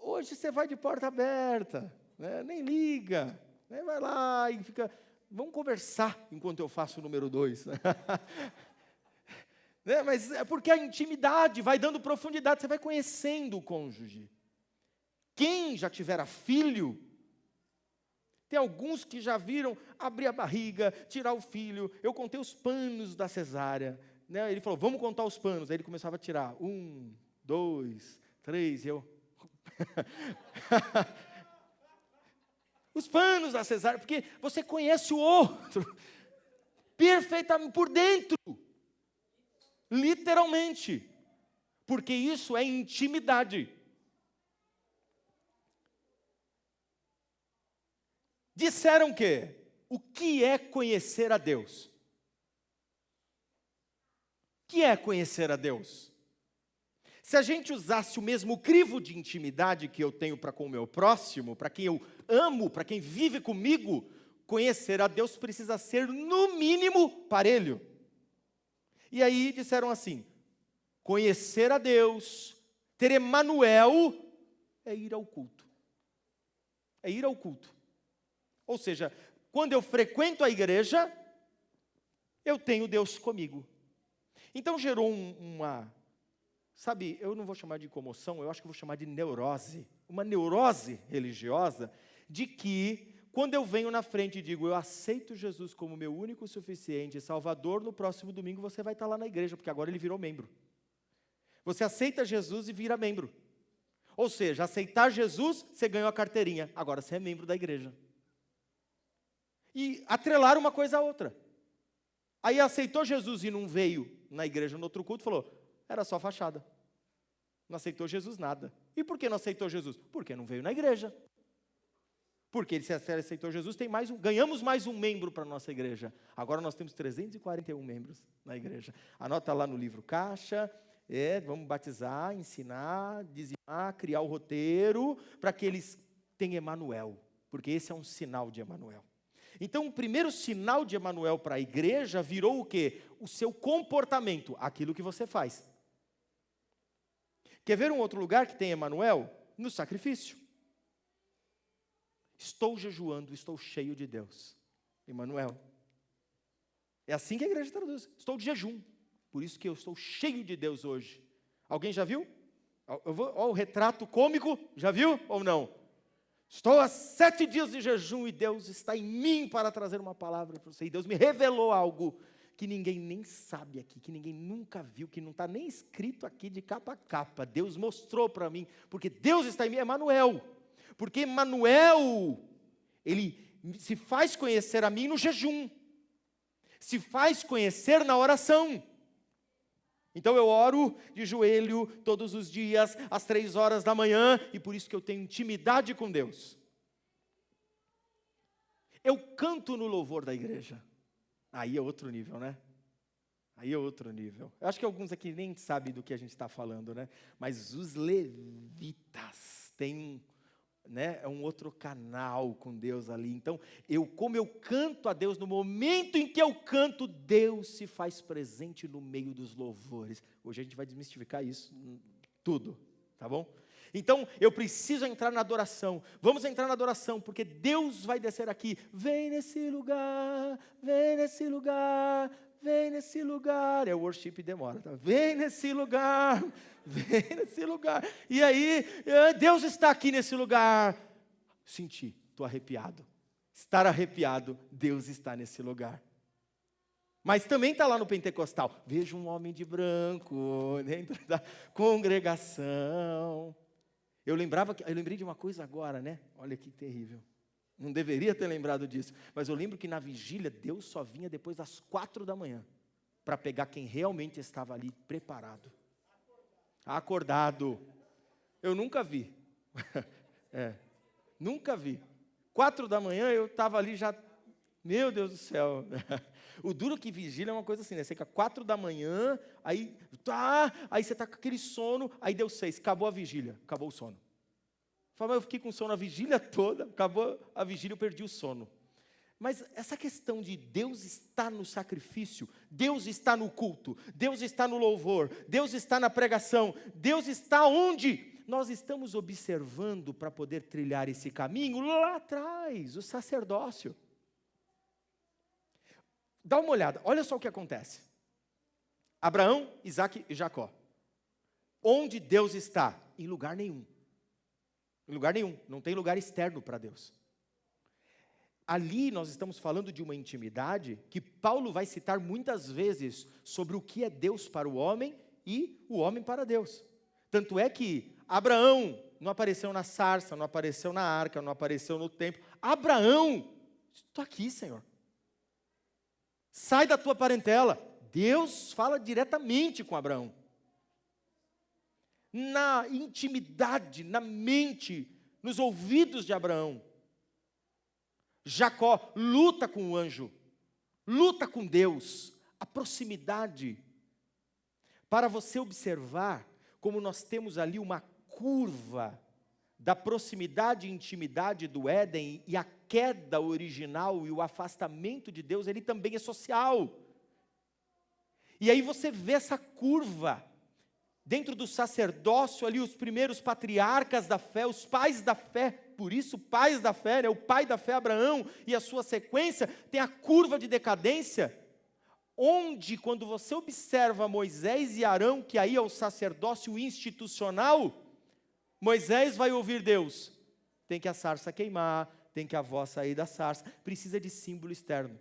Hoje você vai de porta aberta, né? Nem liga, né? Vai lá e fica... Vamos conversar enquanto eu faço o número 2. Né? Mas é porque a intimidade vai dando profundidade, você vai conhecendo o cônjuge. Quem já tivera filho, tem alguns que já viram abrir a barriga, tirar o filho. Eu contei os panos da cesárea, né? Ele falou, vamos contar os panos. Aí ele começava a tirar, 1, 2, 3, e eu... Os panos da cesárea, porque você conhece o outro perfeitamente por dentro, literalmente, porque isso é intimidade. Disseram que o que é conhecer a Deus? O que é conhecer a Deus? Se a gente usasse o mesmo crivo de intimidade que eu tenho para com o meu próximo, para quem eu amo, para quem vive comigo, conhecer a Deus precisa ser, no mínimo, parelho. E aí disseram assim, conhecer a Deus, ter Emanuel, é ir ao culto. É ir ao culto. Ou seja, quando eu frequento a igreja, eu tenho Deus comigo. Então gerou uma... Sabe, eu não vou chamar de comoção, eu acho que vou chamar de neurose. Uma neurose religiosa de que, quando eu venho na frente e digo, eu aceito Jesus como meu único, suficiente Salvador, no próximo domingo você vai estar lá na igreja, porque agora ele virou membro. Você aceita Jesus e vira membro. Ou seja, aceitar Jesus, você ganhou a carteirinha, agora você é membro da igreja. E atrelar uma coisa a outra. Aí aceitou Jesus e não veio na igreja no outro culto, falou, era só fachada. Não aceitou Jesus nada. E por que não aceitou Jesus? Porque não veio na igreja. Porque se aceitou Jesus, ganhamos mais um membro para a nossa igreja. Agora nós temos 341 membros na igreja. Anota lá no livro caixa, vamos batizar, ensinar, dizimar, criar o roteiro, para que eles tenham Emanuel. Porque esse é um sinal de Emanuel. Então, o primeiro sinal de Emanuel para a igreja virou o quê? O seu comportamento, aquilo que você faz. Quer ver um outro lugar que tem Emanuel? No sacrifício. Estou jejuando, estou cheio de Deus. Emanuel. É assim que a igreja traduz. Estou de jejum. Por isso que eu estou cheio de Deus hoje. Alguém já viu? Olha o retrato cômico, já viu ou não? Estou há 7 dias de jejum e Deus está em mim para trazer uma palavra para você. E Deus me revelou algo que ninguém nem sabe aqui, que ninguém nunca viu, que não está nem escrito aqui de capa a capa. Deus mostrou para mim, porque Deus está em mim, é Emanuel. Porque Emanuel, ele se faz conhecer a mim no jejum, se faz conhecer na oração. Então eu oro de joelho todos os dias, às 3 horas da manhã, e por isso que eu tenho intimidade com Deus. Eu canto no louvor da igreja. Aí é outro nível, né? Aí é outro nível. Eu acho que alguns aqui nem sabem do que a gente está falando, né? Mas os levitas têm é um outro canal com Deus ali. Então, como eu canto a Deus, no momento em que eu canto, Deus se faz presente no meio dos louvores. Hoje a gente vai desmistificar isso tudo, tá bom? Então, eu preciso entrar na adoração. Vamos entrar na adoração, porque Deus vai descer aqui. Vem nesse lugar, vem nesse lugar, vem nesse lugar. É o worship demora, tá? Vem nesse lugar, vem nesse lugar. E aí, Deus está aqui nesse lugar. Senti, estou arrepiado. Estar arrepiado, Deus está nesse lugar. Mas também está lá no pentecostal. Vejo um homem de branco dentro da congregação. Eu lembrei de uma coisa agora, né? Olha que terrível. Não deveria ter lembrado disso. Mas eu lembro que na vigília, Deus só vinha depois das 4 da manhã. Para pegar quem realmente estava ali preparado. Acordado. Eu nunca vi. Nunca vi. 4 da manhã eu estava ali já... Meu Deus do céu. O duro que vigília é uma coisa assim, né? Você fica 4 da manhã, aí você está com aquele sono, aí deu 6, acabou a vigília, acabou o sono. Fala, eu fiquei com sono a vigília toda, acabou a vigília, eu perdi o sono. Mas essa questão de Deus está no sacrifício, Deus está no culto, Deus está no louvor, Deus está na pregação, Deus está onde nós estamos observando para poder trilhar esse caminho lá atrás, o sacerdócio. Dá uma olhada, olha só o que acontece. Abraão, Isaque e Jacó. Onde Deus está? Em lugar nenhum. Em lugar nenhum, não tem lugar externo para Deus. Ali nós estamos falando de uma intimidade que Paulo vai citar muitas vezes sobre o que é Deus para o homem e o homem para Deus. Tanto é que Abraão não apareceu na sarça, não apareceu na arca, não apareceu no templo. Abraão, estou aqui, Senhor. Sai da tua parentela. Deus fala diretamente com Abraão. Na intimidade, na mente, nos ouvidos de Abraão. Jacó luta com o anjo, luta com Deus, a proximidade. Para você observar como nós temos ali uma curva da proximidade e intimidade do Éden, e a queda original e o afastamento de Deus, ele também é social. E aí você vê essa curva dentro do sacerdócio ali, os primeiros patriarcas da fé, os pais da fé, por isso pais da fé, né? O pai da fé, Abraão, e a sua sequência, tem a curva de decadência, onde quando você observa Moisés e Arão, que aí é o sacerdócio institucional, Moisés vai ouvir Deus, tem que a sarça queimar, tem que a voz sair da sarça, precisa de símbolo externo.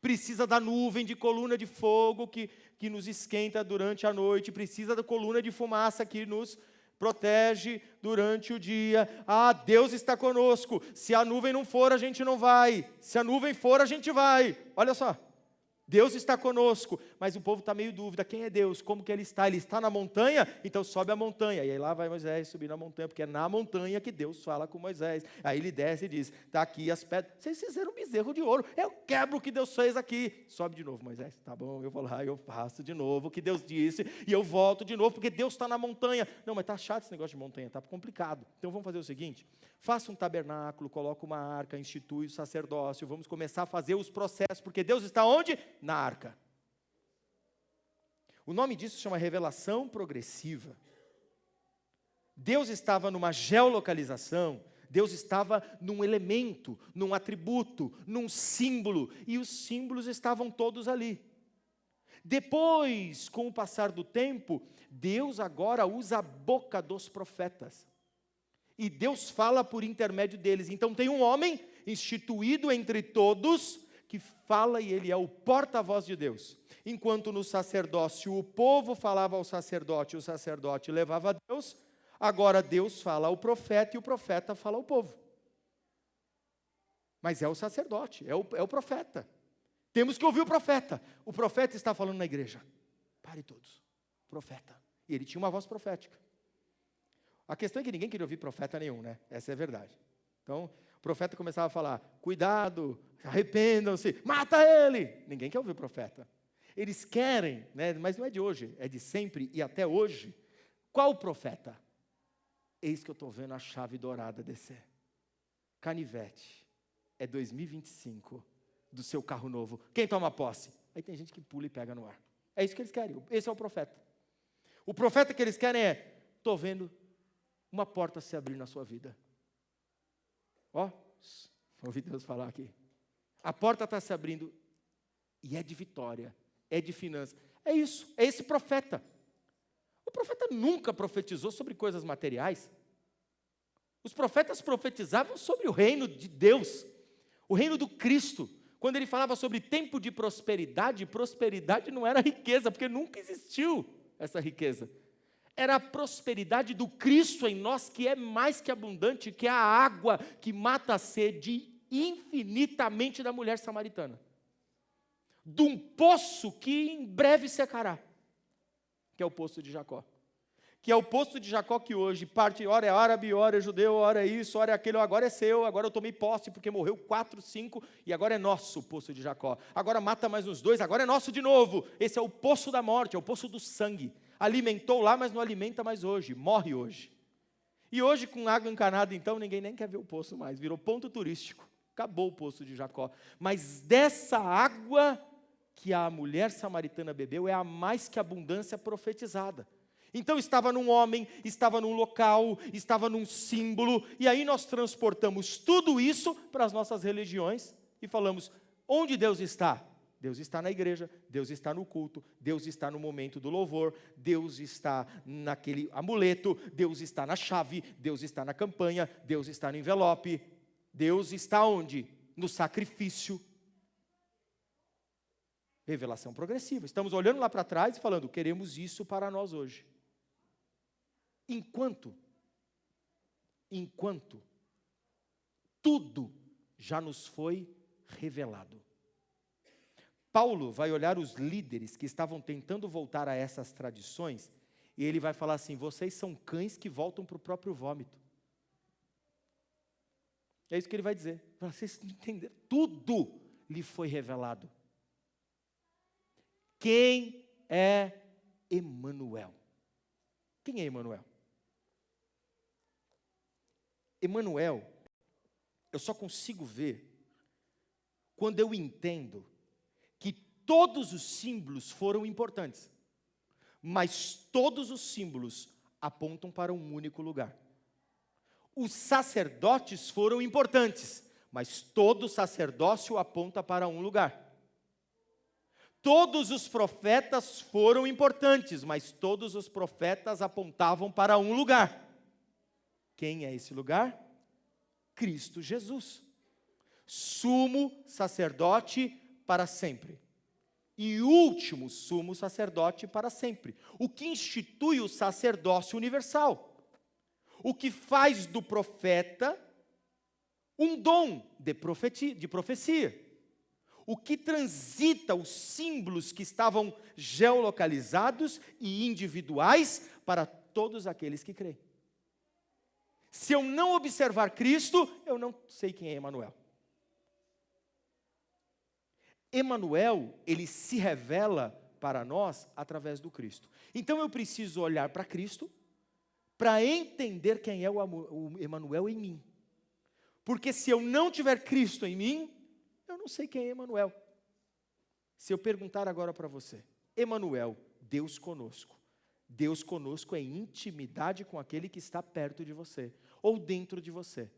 Precisa da nuvem de coluna de fogo que nos esquenta durante a noite, precisa da coluna de fumaça que nos protege durante o dia. Ah, Deus está conosco, se a nuvem não for, a gente não vai, se a nuvem for, a gente vai. Olha só, Deus está conosco, mas o povo está meio dúvida, quem é Deus, como que Ele está na montanha? Então sobe a montanha, e aí lá vai Moisés subir na montanha, porque é na montanha que Deus fala com Moisés. Aí ele desce e diz, está aqui as pedras, vocês fizeram um bezerro de ouro, eu quebro o que Deus fez aqui. Sobe de novo, Moisés, tá bom, eu vou lá, eu faço de novo o que Deus disse, e eu volto de novo, porque Deus está na montanha. Não, mas está chato esse negócio de montanha, está complicado. Então vamos fazer o seguinte, faça um tabernáculo, coloca uma arca, institui o sacerdócio, vamos começar a fazer os processos, porque Deus está onde? Na arca. O nome disso se chama revelação progressiva. Deus estava numa geolocalização, Deus estava num elemento, num atributo, num símbolo, e os símbolos estavam todos ali. Depois, com o passar do tempo, Deus agora usa a boca dos profetas. E Deus fala por intermédio deles. Então tem um homem instituído entre todos, que fala e ele é o porta-voz de Deus. Enquanto no sacerdócio o povo falava ao sacerdote, o sacerdote levava a Deus, agora Deus fala ao profeta e o profeta fala ao povo. Mas é o sacerdote, é o profeta. Temos que ouvir o profeta está falando na igreja. Pare todos, profeta. E ele tinha uma voz profética. A questão é que ninguém queria ouvir profeta nenhum, né? Essa é a verdade. Então, o profeta começava a falar, cuidado, arrependam-se, mata ele. Ninguém quer ouvir o profeta. Eles querem, né? Mas não é de hoje, é de sempre e até hoje. Qual profeta? Eis que eu estou vendo a chave dourada descer. Canivete, é 2025 do seu carro novo. Quem toma posse? Aí tem gente que pula e pega no ar. É isso que eles querem, esse é o profeta. O profeta que eles querem é, estou vendo uma porta se abrir na sua vida. Ó, ouvi Deus falar aqui. A porta está se abrindo e é de vitória, é de finanças. É isso, é esse profeta. O profeta nunca profetizou sobre coisas materiais. Os profetas profetizavam sobre o reino de Deus, o reino do Cristo. Quando ele falava sobre tempo de prosperidade, prosperidade não era riqueza, porque nunca existiu essa riqueza. Era a prosperidade do Cristo em nós, que é mais que abundante, que é a água que mata a sede infinitamente da mulher samaritana. De um poço que em breve secará, que é o poço de Jacó. Que é o poço de Jacó que hoje parte, ora é árabe, ora é judeu, ora é isso, ora é aquilo, agora é seu, agora eu tomei posse porque morreu 4, 5, e agora é nosso o poço de Jacó. Agora mata mais uns 2, agora é nosso de novo. Esse é o poço da morte, é o poço do sangue. Alimentou lá, mas não alimenta mais hoje, morre hoje. E hoje com água encanada, então, ninguém nem quer ver o poço mais, virou ponto turístico. Acabou o poço de Jacó. Mas dessa água que a mulher samaritana bebeu é a mais que abundância profetizada. Então estava num homem, estava num local, estava num símbolo, e aí nós transportamos tudo isso para as nossas religiões e falamos, onde Deus está? Deus está na igreja, Deus está no culto, Deus está no momento do louvor, Deus está naquele amuleto, Deus está na chave, Deus está na campanha, Deus está no envelope. Deus está onde? No sacrifício. Revelação progressiva. Estamos olhando lá para trás e falando, queremos isso para nós hoje. Enquanto tudo já nos foi revelado. Paulo vai olhar os líderes que estavam tentando voltar a essas tradições, e ele vai falar assim, vocês são cães que voltam para o próprio vômito. É isso que ele vai dizer. Vocês não entenderam? Tudo lhe foi revelado. Quem é Emanuel? Quem é Emanuel? Emanuel, eu só consigo ver quando eu entendo que todos os símbolos foram importantes, mas todos os símbolos apontam para um único lugar. Os sacerdotes foram importantes, mas todo sacerdócio aponta para um lugar. Todos os profetas foram importantes, mas todos os profetas apontavam para um lugar. Quem é esse lugar? Cristo Jesus. Sumo sacerdote para sempre. E último sumo sacerdote para sempre. O que institui o sacerdócio universal. O que faz do profeta um dom de profecia. O que transita os símbolos que estavam geolocalizados e individuais para todos aqueles que creem. Se eu não observar Cristo, eu não sei quem é Emanuel. Emanuel, ele se revela para nós através do Cristo. Então eu preciso olhar para Cristo para entender quem é o Emanuel em mim. Porque se eu não tiver Cristo em mim, eu não sei quem é Emanuel. Se eu perguntar agora para você, Emanuel, Deus conosco. Deus conosco é intimidade com aquele que está perto de você, ou dentro de você.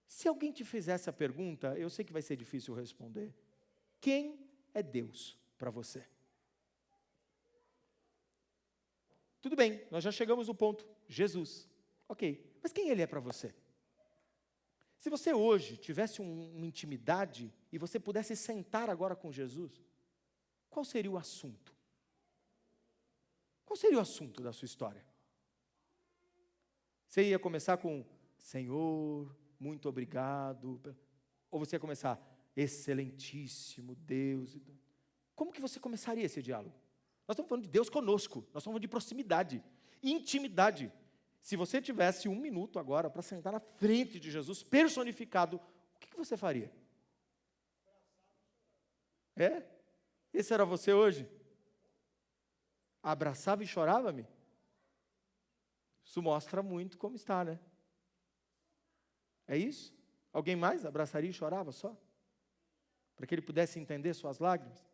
Se alguém te fizer essa pergunta, eu sei que vai ser difícil responder. Quem é Deus para você? Tudo bem, nós já chegamos no ponto, Jesus. Ok, mas quem Ele é para você? Se você hoje tivesse uma intimidade e você pudesse sentar agora com Jesus, qual seria o assunto? Qual seria o assunto da sua história? Você ia começar com, Senhor, muito obrigado. Ou você ia começar, excelentíssimo Deus. Como que você começaria esse diálogo? Nós estamos falando de Deus conosco, nós estamos falando de proximidade, intimidade. Se você tivesse 1 minuto agora para sentar na frente de Jesus, personificado, o que você faria? É? Esse era você hoje? Abraçava e chorava-me? Isso mostra muito como está, né? É isso? Alguém mais abraçaria e chorava só? Para que ele pudesse entender suas lágrimas,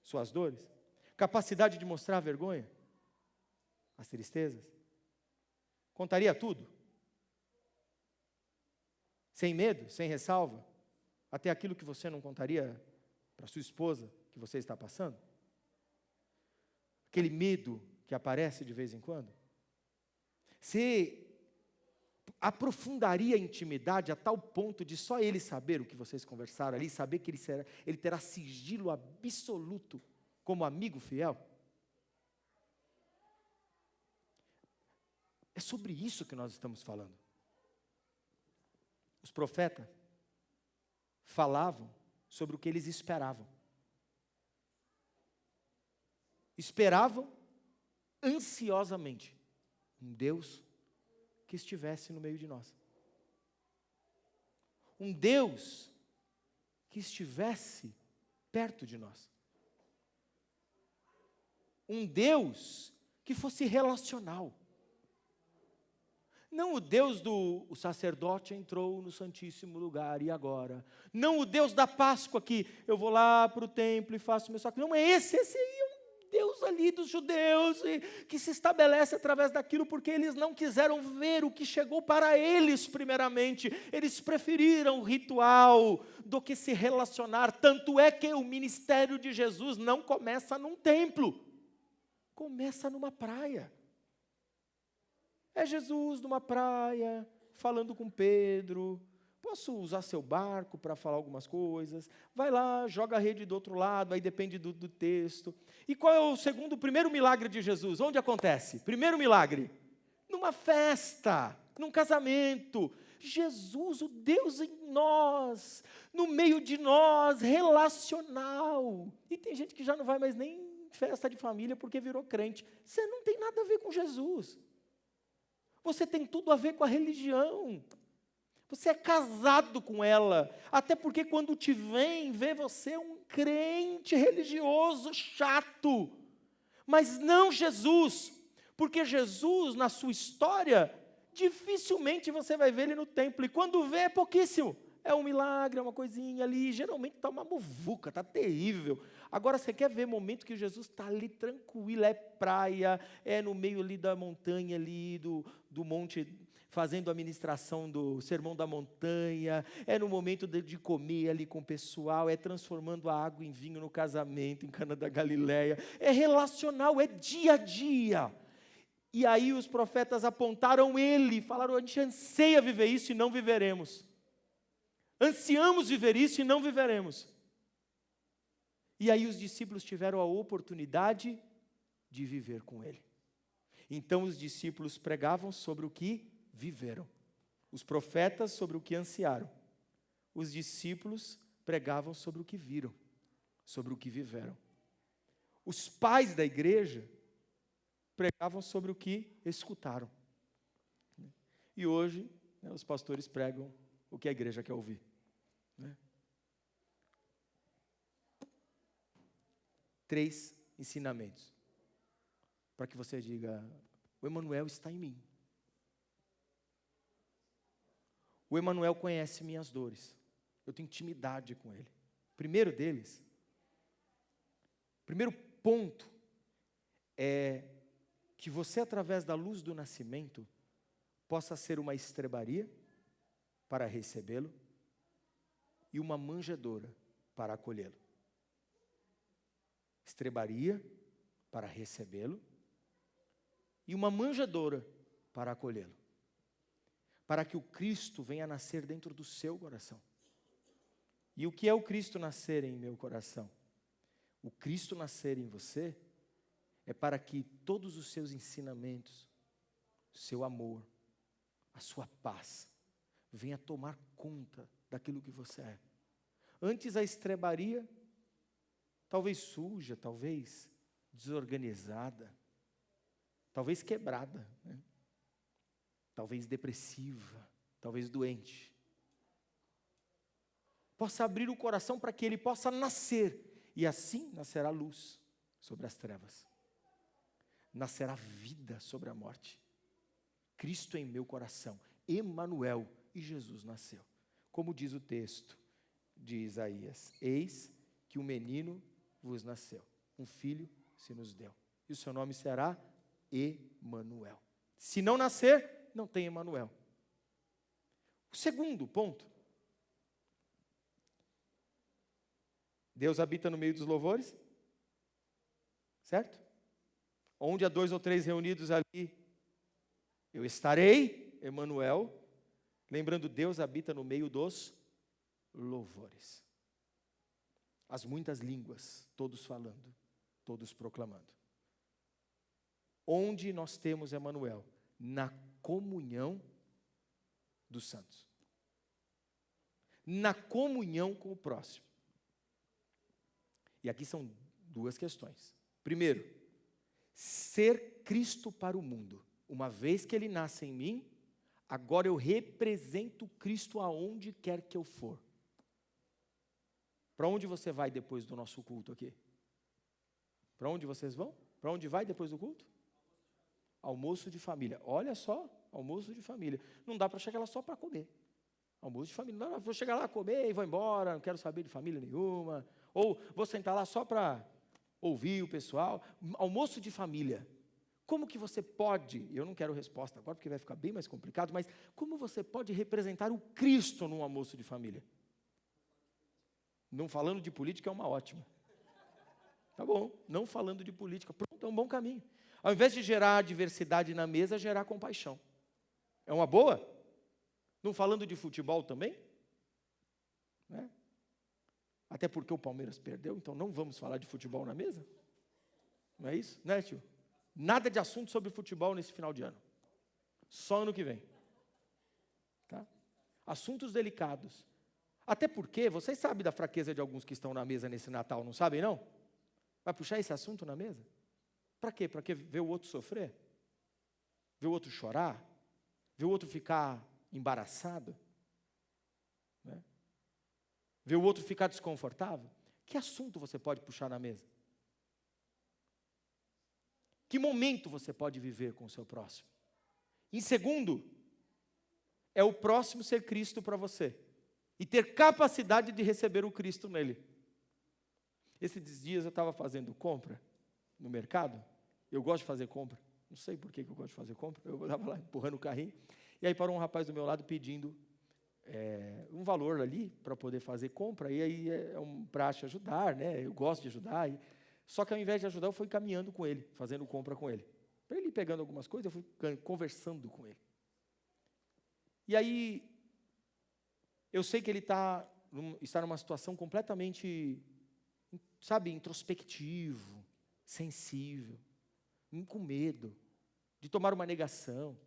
suas dores? Capacidade de mostrar a vergonha, as tristezas? Contaria tudo? Sem medo, sem ressalva? Até aquilo que você não contaria para sua esposa, que você está passando? Aquele medo que aparece de vez em quando? Você aprofundaria a intimidade a tal ponto de só ele saber o que vocês conversaram ali, saber que ele terá sigilo absoluto como amigo fiel? É sobre isso que nós estamos falando. Os profetas falavam sobre o que eles esperavam. Esperavam ansiosamente um Deus que estivesse no meio de nós. Um Deus que estivesse perto de nós. Um Deus que fosse relacional. Não o Deus o sacerdote entrou no Santíssimo Lugar e agora. Não o Deus da Páscoa que eu vou lá para o templo e faço meu sacrifício. Não é esse aí é um Deus ali dos judeus, e que se estabelece através daquilo, porque eles não quiseram ver o que chegou para eles primeiramente. Eles preferiram o ritual do que se relacionar. Tanto é que o ministério de Jesus não começa num templo, começa numa praia. É Jesus numa praia, falando com Pedro. Posso usar seu barco para falar algumas coisas? Vai lá, joga a rede do outro lado, aí depende do texto. E qual é o primeiro milagre de Jesus? Onde acontece? Primeiro milagre? Numa festa, num casamento. Jesus, o Deus em nós, no meio de nós, relacional. E tem gente que já não vai mais nem em festa de família porque virou crente. Você não tem nada a ver com Jesus. Você tem tudo a ver com a religião. Você é casado com ela, até porque quando te vê você um crente religioso chato, mas não Jesus, porque Jesus, na sua história, dificilmente você vai ver ele no templo, e quando vê é pouquíssimo, é um milagre, é uma coisinha ali, geralmente está uma muvuca, está terrível. Agora você quer ver momento que Jesus está ali tranquilo, é praia, é no meio ali da montanha ali, do monte, fazendo a ministração do Sermão da Montanha, é no momento de comer ali com o pessoal, é transformando a água em vinho no casamento, em Cana da Galileia, é relacional, é dia a dia. E aí os profetas apontaram ele, falaram, a gente anseia viver isso e não viveremos. Ansiamos viver isso e não viveremos. E aí os discípulos tiveram a oportunidade de viver com ele. Então os discípulos pregavam sobre o que viveram. Os profetas sobre o que ansiaram. Os discípulos pregavam sobre o que viram, sobre o que viveram. Os pais da igreja pregavam sobre o que escutaram. E hoje, os pastores pregam o que a igreja quer ouvir. Né? 3 ensinamentos. Para que você diga, o Emanuel está em mim. O Emanuel conhece minhas dores. Eu tenho intimidade com ele. Primeiro deles, primeiro ponto é que você, através da luz do nascimento, possa ser uma estrebaria para recebê-lo e uma manjedoura para acolhê-lo. Estrebaria para recebê-lo e uma manjedoura para acolhê-lo. Para que o Cristo venha nascer dentro do seu coração. E o que é o Cristo nascer em meu coração? O Cristo nascer em você é para que todos os seus ensinamentos, o seu amor, a sua paz, venha tomar conta daquilo que você é. Antes a estrebaria, talvez suja, talvez desorganizada, talvez quebrada, né? Talvez depressiva, talvez doente. Possa abrir o coração para que ele possa nascer, e assim nascerá luz sobre as trevas. Nascerá vida sobre a morte. Cristo em meu coração, Emanuel, e Jesus nasceu. Como diz o texto de Isaías, eis que um menino vos nasceu, um filho se nos deu, e o seu nome será Emanuel. Se não nascer, não tem Emanuel. O segundo ponto. Deus habita no meio dos louvores. Certo? Onde há 2 ou 3 reunidos ali, eu estarei, Emanuel. Lembrando, Deus habita no meio dos louvores. As muitas línguas, todos falando, todos proclamando. Onde nós temos Emanuel? Na comunhão dos santos. Na comunhão com o próximo. E aqui são 2 questões. Primeiro, ser Cristo para o mundo. Uma vez que ele nasce em mim, agora eu represento Cristo aonde quer que eu for. Para onde você vai depois do nosso culto aqui? Para onde vocês vão? Para onde vai depois do culto? Almoço de família. Olha só, almoço de família. Não dá para chegar lá só para comer. Almoço de família. Não, vou chegar lá comer e vou embora, não quero saber de família nenhuma. Ou vou sentar lá só para ouvir o pessoal. Almoço de família. Como que você pode, eu não quero resposta agora porque vai ficar bem mais complicado, mas como você pode representar o Cristo num almoço de família? Não falando de política é uma ótima. Tá bom, não falando de política, pronto, é um bom caminho. Ao invés de gerar diversidade na mesa, gerar compaixão. É uma boa? Não falando de futebol também? Né? Até porque o Palmeiras perdeu, então não vamos falar de futebol na mesa? Não é isso? Né, tio? Nada de assunto sobre futebol nesse final de ano. Só ano que vem. Tá? Assuntos delicados. Até porque, vocês sabem da fraqueza de alguns que estão na mesa nesse Natal, não sabem não? Vai puxar esse assunto na mesa? Para quê? Para ver o outro sofrer? Ver o outro chorar? Ver o outro ficar embaraçado? Né? Ver o outro ficar desconfortável? Que assunto você pode puxar na mesa? Que momento você pode viver com o seu próximo? Em segundo, é o próximo ser Cristo para você. E ter capacidade de receber o Cristo nele. Esses dias eu estava fazendo compra no mercado. Eu gosto de fazer compra. Não sei por que eu gosto de fazer compra. Eu estava lá empurrando o carrinho. E aí parou um rapaz do meu lado pedindo um valor ali para poder fazer compra. E aí é um praxe ajudar, né? Eu gosto de ajudar. Só que ao invés de ajudar, eu fui caminhando com ele, fazendo compra com ele. Para ele ir pegando algumas coisas, eu fui conversando com ele. E aí, eu sei que ele está numa situação completamente, sabe, introspectivo, sensível, com medo, de tomar uma negação,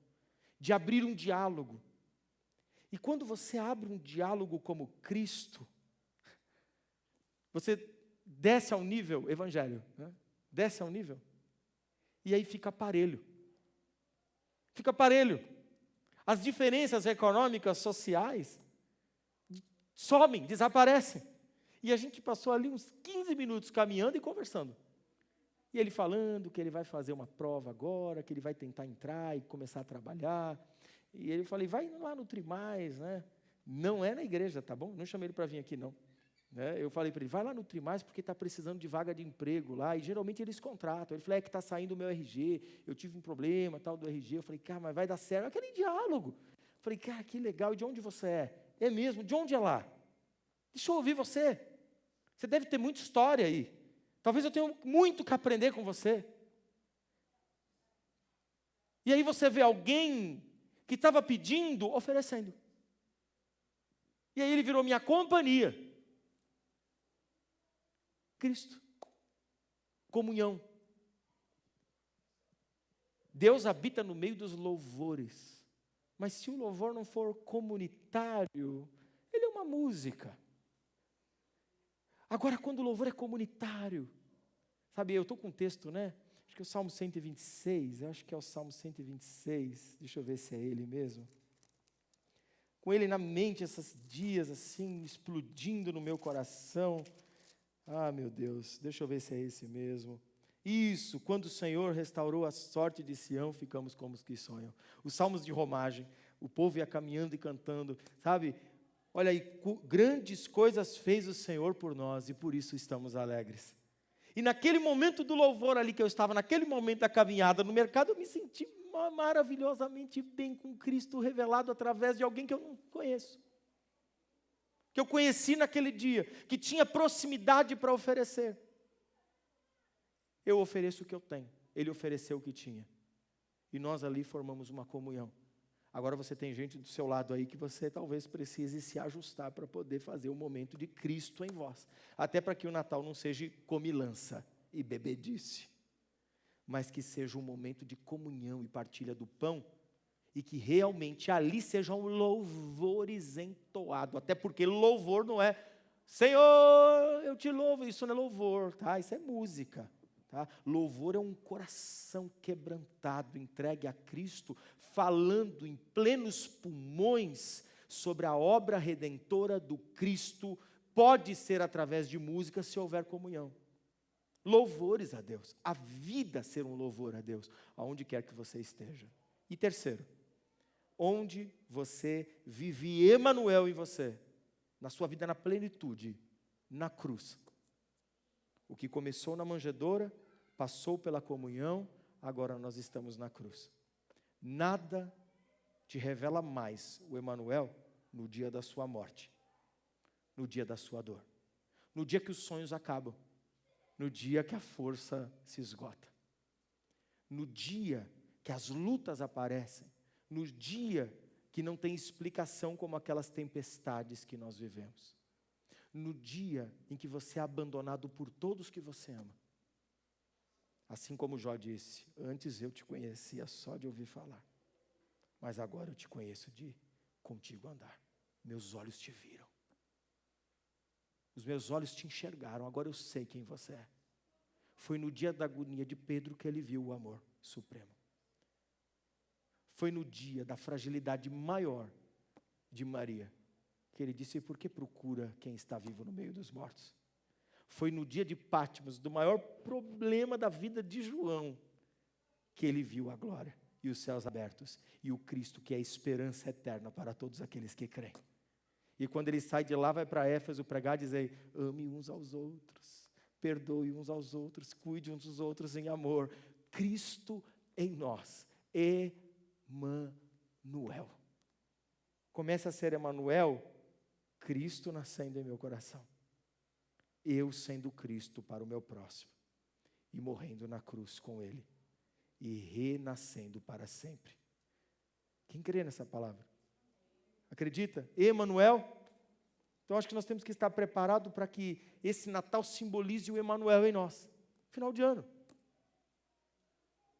de abrir um diálogo. E quando você abre um diálogo como Cristo, você desce ao nível evangelho, né? Desce ao nível, e aí fica parelho. Fica parelho. As diferenças econômicas, sociais, somem, desaparecem. E a gente passou ali uns 15 minutos caminhando e conversando. E ele falando que ele vai fazer uma prova agora, que ele vai tentar entrar e começar a trabalhar. E ele falei, vai lá no Trimais, né? Não é na igreja, tá bom? Não chamei ele para vir aqui, não. Eu falei para ele, vai lá no Trimais porque está precisando de vaga de emprego lá, e geralmente eles contratam. Ele falou, é que está saindo o meu RG, eu tive um problema, tal, do RG. Eu falei, cara, mas vai dar certo. Aquele diálogo. Eu falei, cara, que legal, e de onde você é? É mesmo, de onde é lá? Deixa eu ouvir você. Você deve ter muita história aí. Talvez eu tenha muito que aprender com você. E aí você vê alguém que estava pedindo, oferecendo. E aí ele virou minha companhia. Cristo. Comunhão. Deus habita no meio dos louvores. Mas se o louvor não for comunitário, ele é uma música. Agora, quando o louvor é comunitário, sabe, eu estou com um texto, né? Acho que é o Salmo 126, deixa eu ver se é ele mesmo. Com ele na mente, esses dias assim, explodindo no meu coração. Ah, meu Deus, deixa eu ver se é esse mesmo. Isso, quando o Senhor restaurou a sorte de Sião, ficamos como os que sonham. Os salmos de romagem, o povo ia caminhando e cantando, sabe? Olha aí, grandes coisas fez o Senhor por nós e por isso estamos alegres. E naquele momento do louvor ali que eu estava, naquele momento da caminhada no mercado, eu me senti maravilhosamente bem com Cristo revelado através de alguém que eu não conheço. Que eu conheci naquele dia, que tinha proximidade para oferecer. Eu ofereço o que eu tenho, ele ofereceu o que tinha. E nós ali formamos uma comunhão. Agora você tem gente do seu lado aí que você talvez precise se ajustar para poder fazer o momento de Cristo em vós. Até para que o Natal não seja comilança e bebedice, mas que seja um momento de comunhão e partilha do pão, e que realmente ali sejam louvores entoados. Até porque louvor não é, Senhor, eu te louvo, isso não é louvor, tá? Isso é música. Tá? Louvor é um coração quebrantado, entregue a Cristo, falando em plenos pulmões sobre a obra redentora do Cristo. Pode ser através de música se houver comunhão. Louvores a Deus, a vida ser um louvor a Deus, aonde quer que você esteja. E terceiro, onde você vive Emanuel em você, na sua vida na plenitude, na cruz. O que começou na manjedoura, passou pela comunhão, agora nós estamos na cruz. Nada te revela mais o Emanuel no dia da sua morte, no dia da sua dor, no dia que os sonhos acabam, no dia que a força se esgota, no dia que as lutas aparecem, no dia que não tem explicação como aquelas tempestades que nós vivemos, no dia em que você é abandonado por todos que você ama. Assim como Jó disse, antes eu te conhecia só de ouvir falar, mas agora eu te conheço de contigo andar. Meus olhos te viram. Os meus olhos te enxergaram, agora eu sei quem você é. Foi no dia da agonia de Pedro que ele viu o amor supremo. Foi no dia da fragilidade maior de Maria que ele disse, por que procura quem está vivo no meio dos mortos? Foi no dia de Pátimos, do maior problema da vida de João, que ele viu a glória e os céus abertos, e o Cristo que é a esperança eterna para todos aqueles que creem. E quando ele sai de lá, vai para Éfeso pregar e dizer, ame uns aos outros, perdoe uns aos outros, cuide uns dos outros em amor. Cristo em nós, Emanuel. Começa a ser Emanuel, Cristo nascendo em meu coração. Eu sendo Cristo para o meu próximo, e morrendo na cruz com Ele, e renascendo para sempre. Quem crê nessa palavra? Acredita? Emanuel? Então acho que nós temos que estar preparados para que esse Natal simbolize o Emanuel em nós. Final de ano.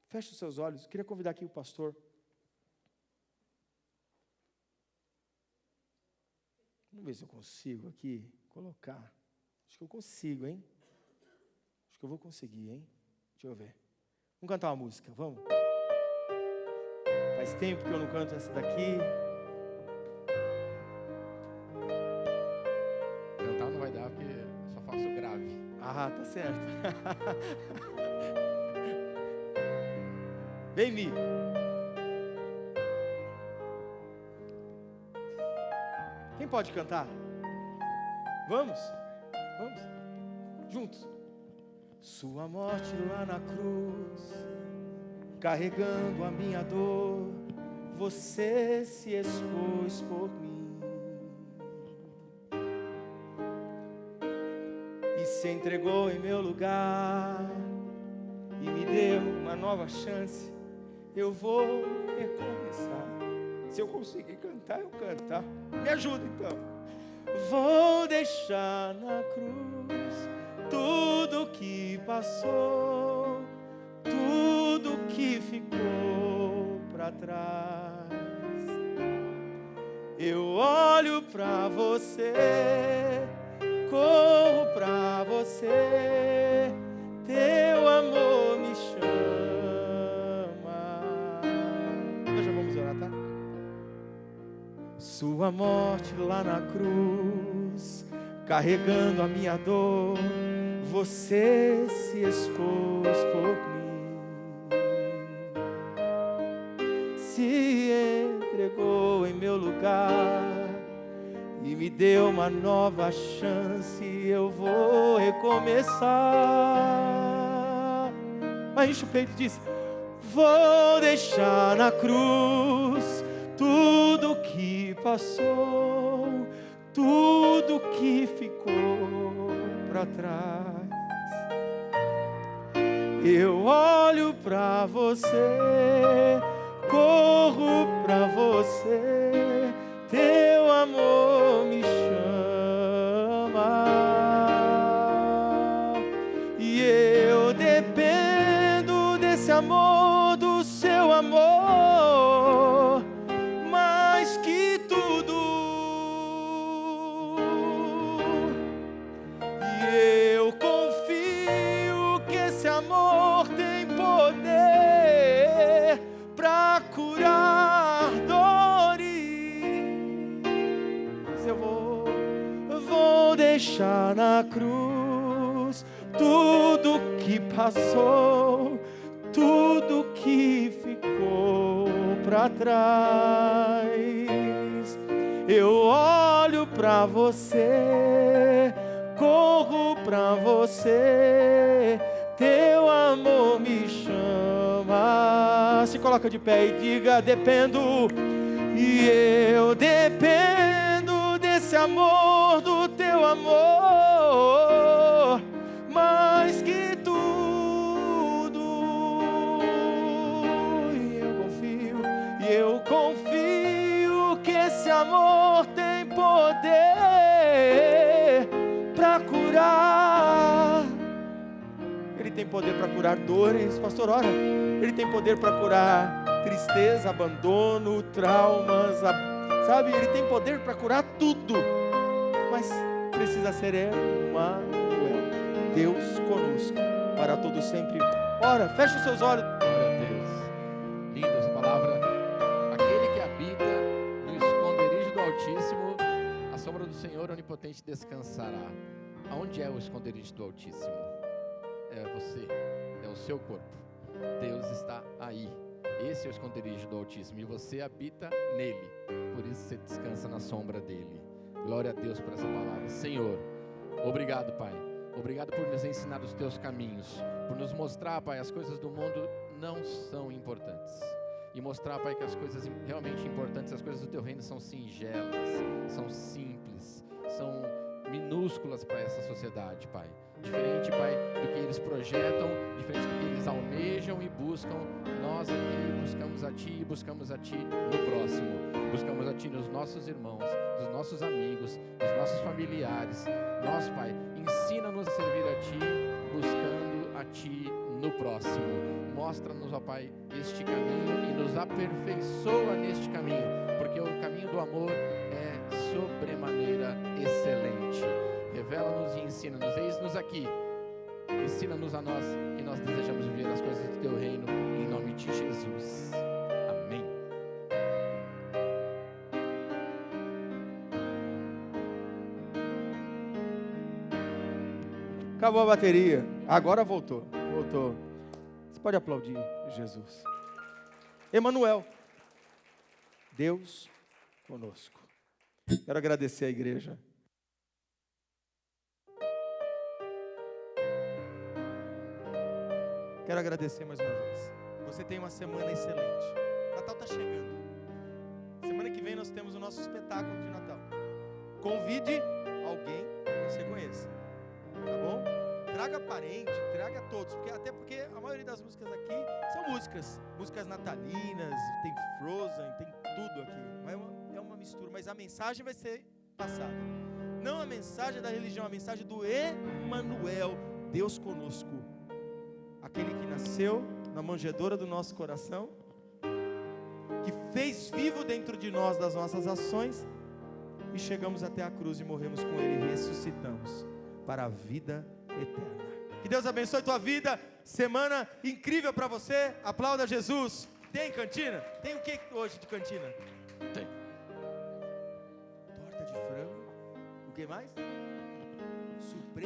Feche os seus olhos. Queria convidar aqui o pastor. Vamos ver se eu consigo aqui colocar. Acho que eu consigo, hein? Acho que eu vou conseguir, hein? Deixa eu ver. Vamos cantar uma música, vamos? Faz tempo que eu não canto essa daqui. Cantar não vai dar porque eu só faço grave. Ah, tá certo. Vem, Mi. Quem pode cantar? Vamos? Vamos? Juntos. Sua morte lá na cruz, carregando a minha dor, você se expôs por mim e se entregou em meu lugar e me deu uma nova chance. Eu vou recomeçar. Se eu conseguir cantar, eu canto, tá? Me ajuda então. Vou deixar na cruz tudo que passou, tudo que ficou para trás. Eu olho para você, corro para você, teu amor me chama. Nós já vamos orar, tá? Sua morte lá na cruz, carregando a minha dor, você se expôs por mim, se entregou em meu lugar e me deu uma nova chance. Eu vou recomeçar. Mas enche o peito e diz, vou deixar na cruz tudo que passou, tudo que ficou para trás. Eu olho para você, corro para você, teu amor me chama e eu dependo desse amor, do seu amor, mais que tudo. E eu confio que esse amor tem poder para curar dores. Eu vou deixar na cruz tudo que passou, tudo que ficou para trás. Eu olho para você, corro para você, você, teu amor me chama. Se coloca de pé e diga: dependo, e eu dependo desse amor, do teu amor, mais que tudo. E eu confio que esse amor tem poder para curar. Ele tem poder para curar dores, pastor, ora. Ele tem poder para curar tristeza, abandono, traumas, sabe? Ele tem poder para curar tudo, mas precisa ser Emmanuel, Deus conosco, para todo sempre. Ora, fecha os seus olhos. Glória a Deus. Linda essa palavra. Aquele que habita no esconderijo do Altíssimo, a sombra do Senhor Onipotente descansará. Aonde é o esconderijo do Altíssimo? É você, é o seu corpo. Deus está aí. Esse é o esconderijo do Altíssimo e você habita nele. Por isso você descansa na sombra dele. Glória a Deus por essa palavra. Senhor, obrigado, Pai. Obrigado por nos ensinar os teus caminhos, por nos mostrar, Pai, as coisas do mundo não são importantes. E mostrar, Pai, que as coisas realmente importantes, as coisas do teu reino são singelas, são simples, são minúsculas para essa sociedade, Pai. Diferente, Pai, do que eles projetam, diferente do que eles almejam e buscam, nós aqui buscamos a Ti e buscamos a Ti no próximo. Buscamos a Ti nos nossos irmãos, nos nossos amigos, nos nossos familiares. Nós, Pai, ensina-nos a servir a Ti, buscando a Ti no próximo. Mostra-nos, ó Pai, este caminho e nos aperfeiçoa neste caminho, porque o caminho do amor é sobremaneira excelente. Revela-nos e ensina-nos. Eis-nos aqui. Ensina-nos a nós, que nós desejamos viver as coisas do Teu reino, em nome de Jesus. Amém. Acabou a bateria. Agora voltou. Voltou. Você pode aplaudir Jesus. Emmanuel, Deus conosco. Quero agradecer a igreja. Quero agradecer mais uma vez. Você tem uma semana excelente. Natal está chegando. Semana que vem nós temos o nosso espetáculo de Natal. Convide alguém que você conheça. Tá bom? Traga parente, traga todos. Até porque a maioria das músicas aqui são músicas natalinas, tem Frozen, tem tudo aqui. É uma mistura, mas a mensagem vai ser passada. Não a mensagem da religião, a mensagem do Emmanuel, Deus conosco. Aquele que nasceu na manjedoura do nosso coração, que fez vivo dentro de nós das nossas ações, e chegamos até a cruz e morremos com Ele e ressuscitamos para a vida eterna. Que Deus abençoe tua vida. Semana incrível para você. Aplauda Jesus. Tem cantina? Tem o que hoje de cantina? Tem. Torta de frango. O que mais?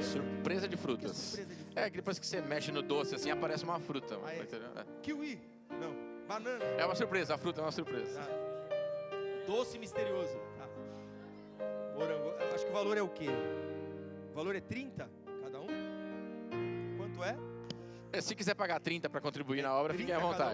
Surpresa de frutas. Surpresa de frutas? É que depois que você mexe no doce assim, aparece uma fruta. Ah, é? Entendeu? É. Kiwi? Não. Banana? É uma surpresa, a fruta é uma surpresa. Tá. Doce misterioso. Tá. Morango. Acho que o valor é o quê? O valor é 30 cada um? Quanto é? Se quiser pagar 30 para contribuir na obra, fiquem à 30 cada um. vontade.